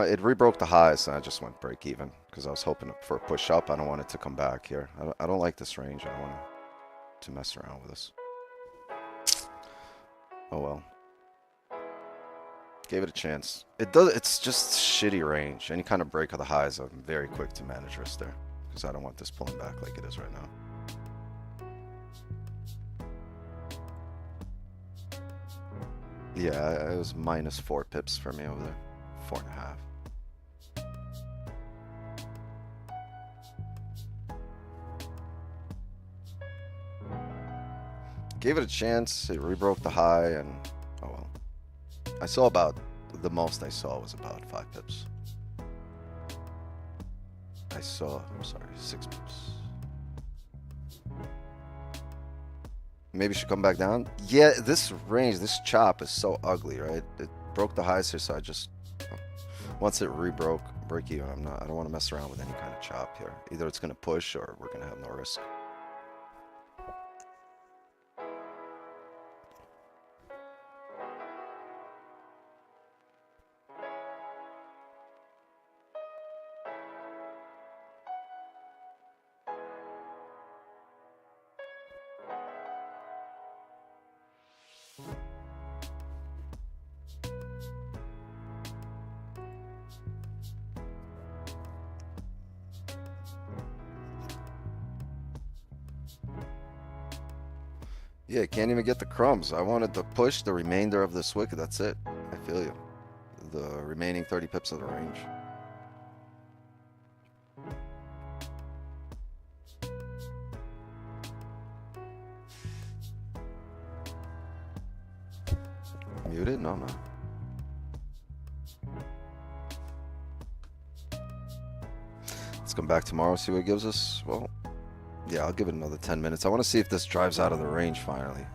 It rebroke the highs, and I just went break even because I was hoping for a push up. I don't want it to come back here. I don't like this range. I don't want to mess around with this. Oh well. Gave it a chance. It's just shitty range. Any kind of break of the highs, I'm very quick to manage risk there because I don't want this pulling back like it is right now. Yeah, it was minus 4 pips for me over there. 4.5. Gave it a chance. It rebroke the high, and oh well. I saw about the most I saw was about 5 pips. I'm sorry, 6 pips. Maybe should come back down. Yeah, this range, this chop is so ugly, right? It broke the highs here, so I just once it rebroke, break even. I don't want to mess around with any kind of chop here. Either it's gonna push or we're gonna have no risk. Yeah, can't even get the crumbs. I wanted to push the remainder of this wick. That's it. I feel you. The remaining 30 pips of the range. Muted? No, no. Let's come back tomorrow, see what it gives us. Well, yeah, I'll give it another 10 minutes. I want to see if this drives out of the range finally.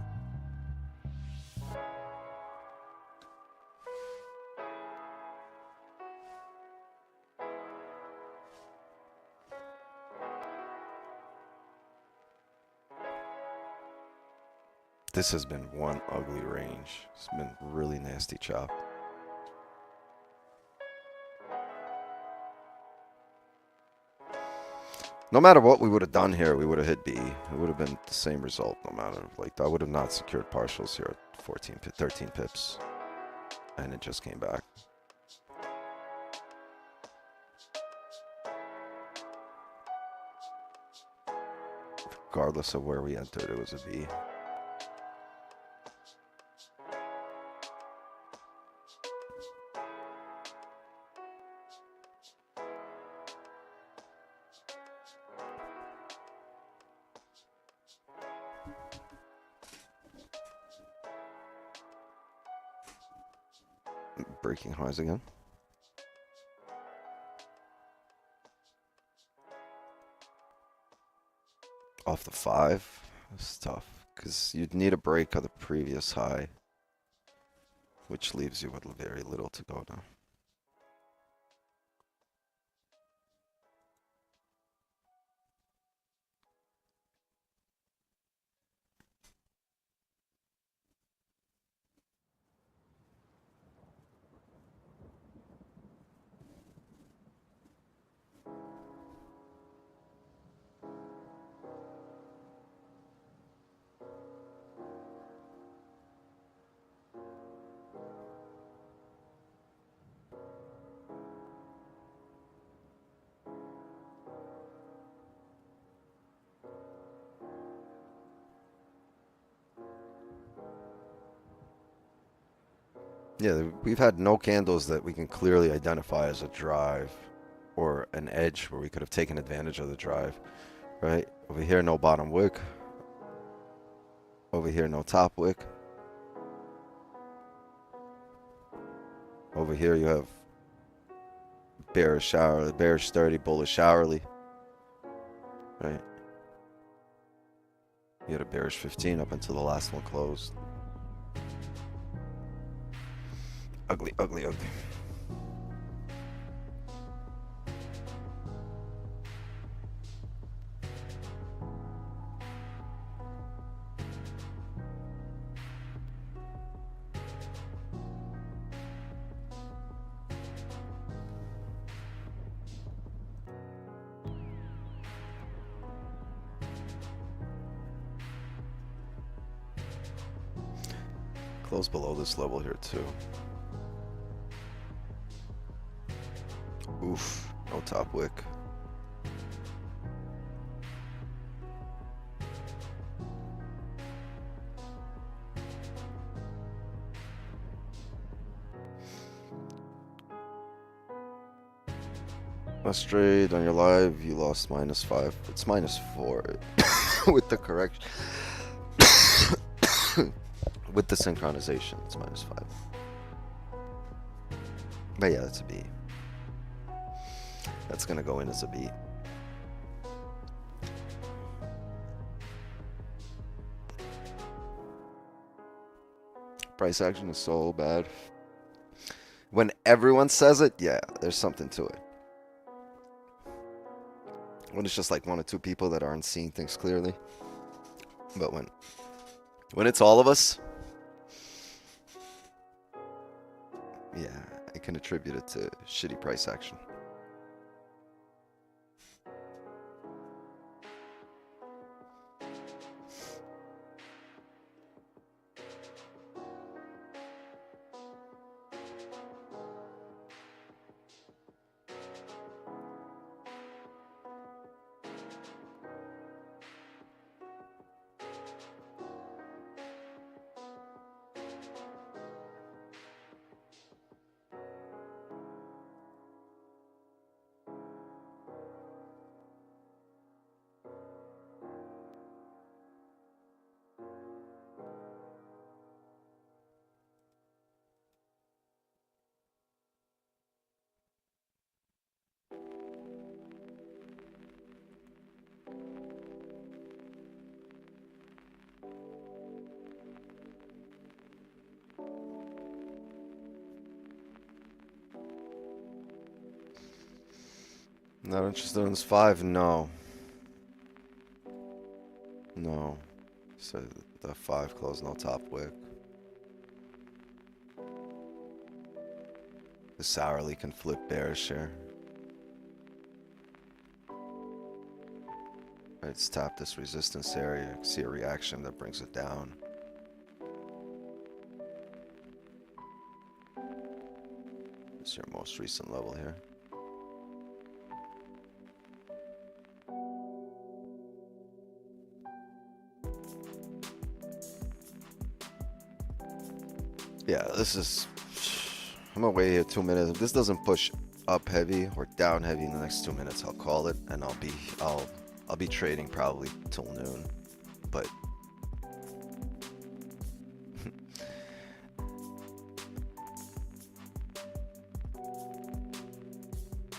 This has been one ugly range. It's been really nasty chop. No matter what we would have done here, we would have hit B. It would have been the same result no matter. Like, I would have not secured partials here at 13 pips. And it just came back. Regardless of where we entered, it was a B. Breaking highs again. Off the 5. It's tough because you'd need a break of the previous high, which leaves you with very little to go now. Yeah, we've had no candles that we can clearly identify as a drive or an edge where we could have taken advantage of the drive, right? Over here, no bottom wick. Over here, no top wick. Over here, you have bearish hourly, bearish 30, bullish hourly, right? You had a bearish 15 up until the last one closed. Ugly, ugly, ugly. Close below this level here too. Oof, no top wick. Last trade on your live, you lost -5. It's -4 with the correction. With the synchronization, it's -5. But yeah, that's a B. That's gonna go in as a B. Price action is so bad. When everyone says it, yeah, there's something to it. When it's just like one or two people that aren't seeing things clearly. But when it's all of us, yeah, I can attribute it to shitty price action. Not interested in this 5? No. No. So the 5 closed, no top wick. The sourly can flip bearish here. Let's tap this resistance area. See a reaction that brings it down. This is your most recent level here. Yeah, this is. I'm gonna wait here 2 minutes. If this doesn't push up heavy or down heavy in the next 2 minutes, I'll call it, and I'll be trading probably till noon. But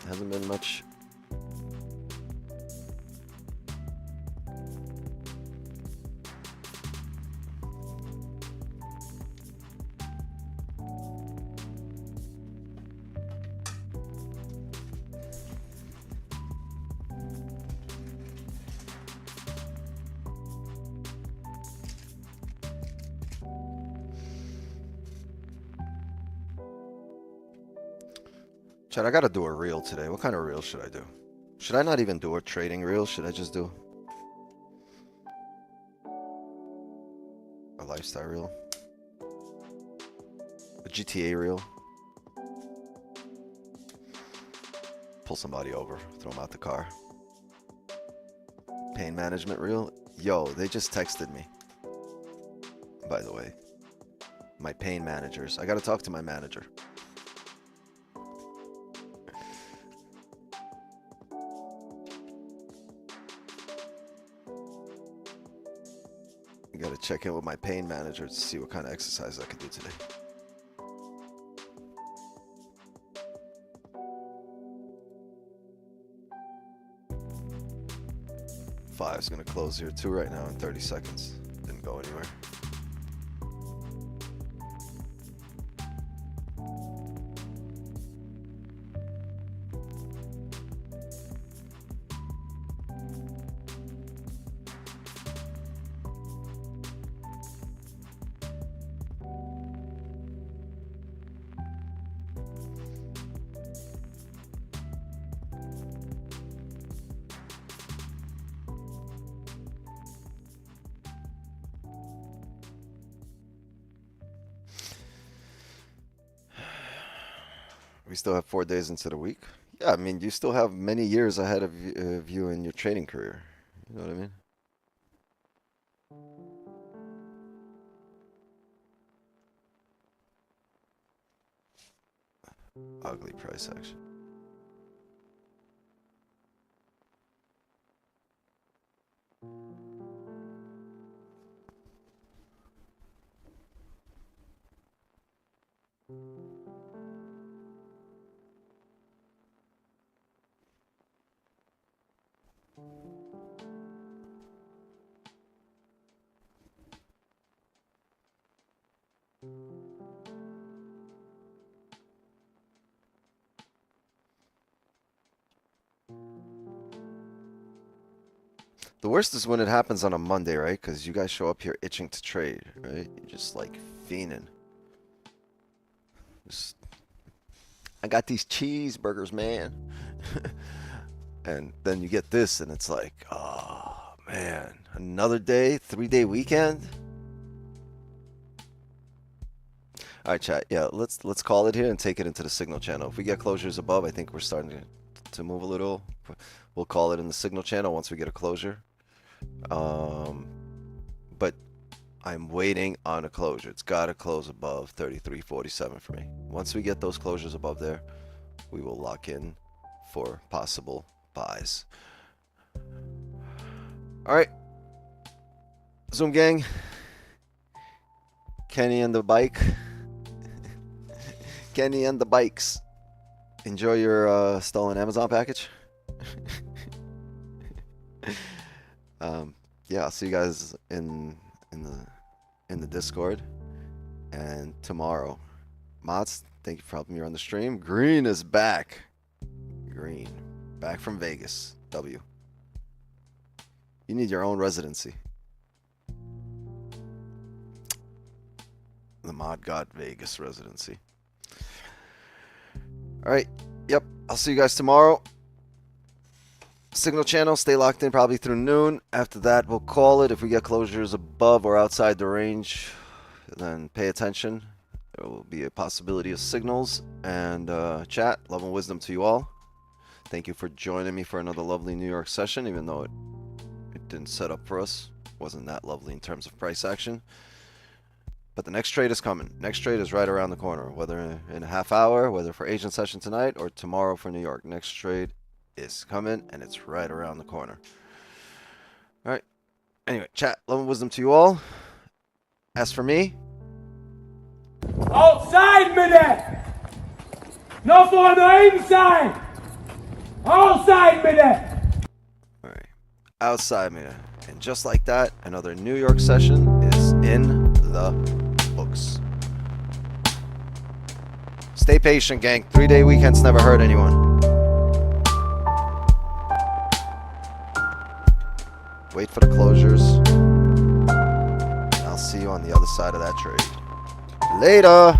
hasn't been much. Chad, I gotta do a reel today. What kind of reel should I do? Should I not even do a trading reel? Should I just do a lifestyle reel? A GTA reel? Pull somebody over, throw them out the car. Pain management reel? Yo, they just texted me. By the way. my pain managers. I got to talk to my manager. I got to check in with my pain manager to see what kind of exercise I can do today. Five's gonna close here too right now in 30 seconds. Didn't go anywhere. We still have 4 days into the week. Yeah, I mean, you still have many years ahead of you in your trading career. You know what I mean? Ugly price action. The worst is when it happens on a Monday, right? Because you guys show up here itching to trade, right? You're just like fiending. Just, I got these cheeseburgers, man. And then you get this, and it's like, oh man, another day, 3-day weekend. All right, chat. Yeah, let's call it here and take it into the signal channel. If we get closures above, I think we're starting to move a little. We'll call it in the signal channel once we get a closure. But I'm waiting on a closure. It's got to close above 33.47 for me. Once we get those closures above there, we will lock in for possible buys. All right, Zoom gang, Kenny and the bike. Kenny and the bikes. Enjoy your stolen Amazon package. Yeah, I'll see you guys in the Discord. And tomorrow, Mods, thank you for helping me on the stream. Green is back. Green, back from Vegas. W. You need your own residency. The Mod God Vegas residency. All right. Yep. I'll see you guys tomorrow. Signal channel. Stay locked in probably through noon. After that, we'll call it. If we get closures above or outside the range, then pay attention. There will be a possibility of signals. And chat. Love and wisdom to you all. Thank you for joining me for another lovely New York session, even though it didn't set up for us. Wasn't that lovely in terms of price action. But the next trade is coming. Next trade is right around the corner, whether in a half hour, whether for Asian session tonight or tomorrow for New York. Next trade is coming, and it's right around the corner. All right. Anyway, chat, love and wisdom to you all. As for me, outside med det! Nå får du inside! Outside med det! all right, outside me. And just like that, another New York session is in the books. Stay patient, gang. 3-day weekends never hurt anyone. Wait for the closures. I'll see you on the other side of that trade. Later.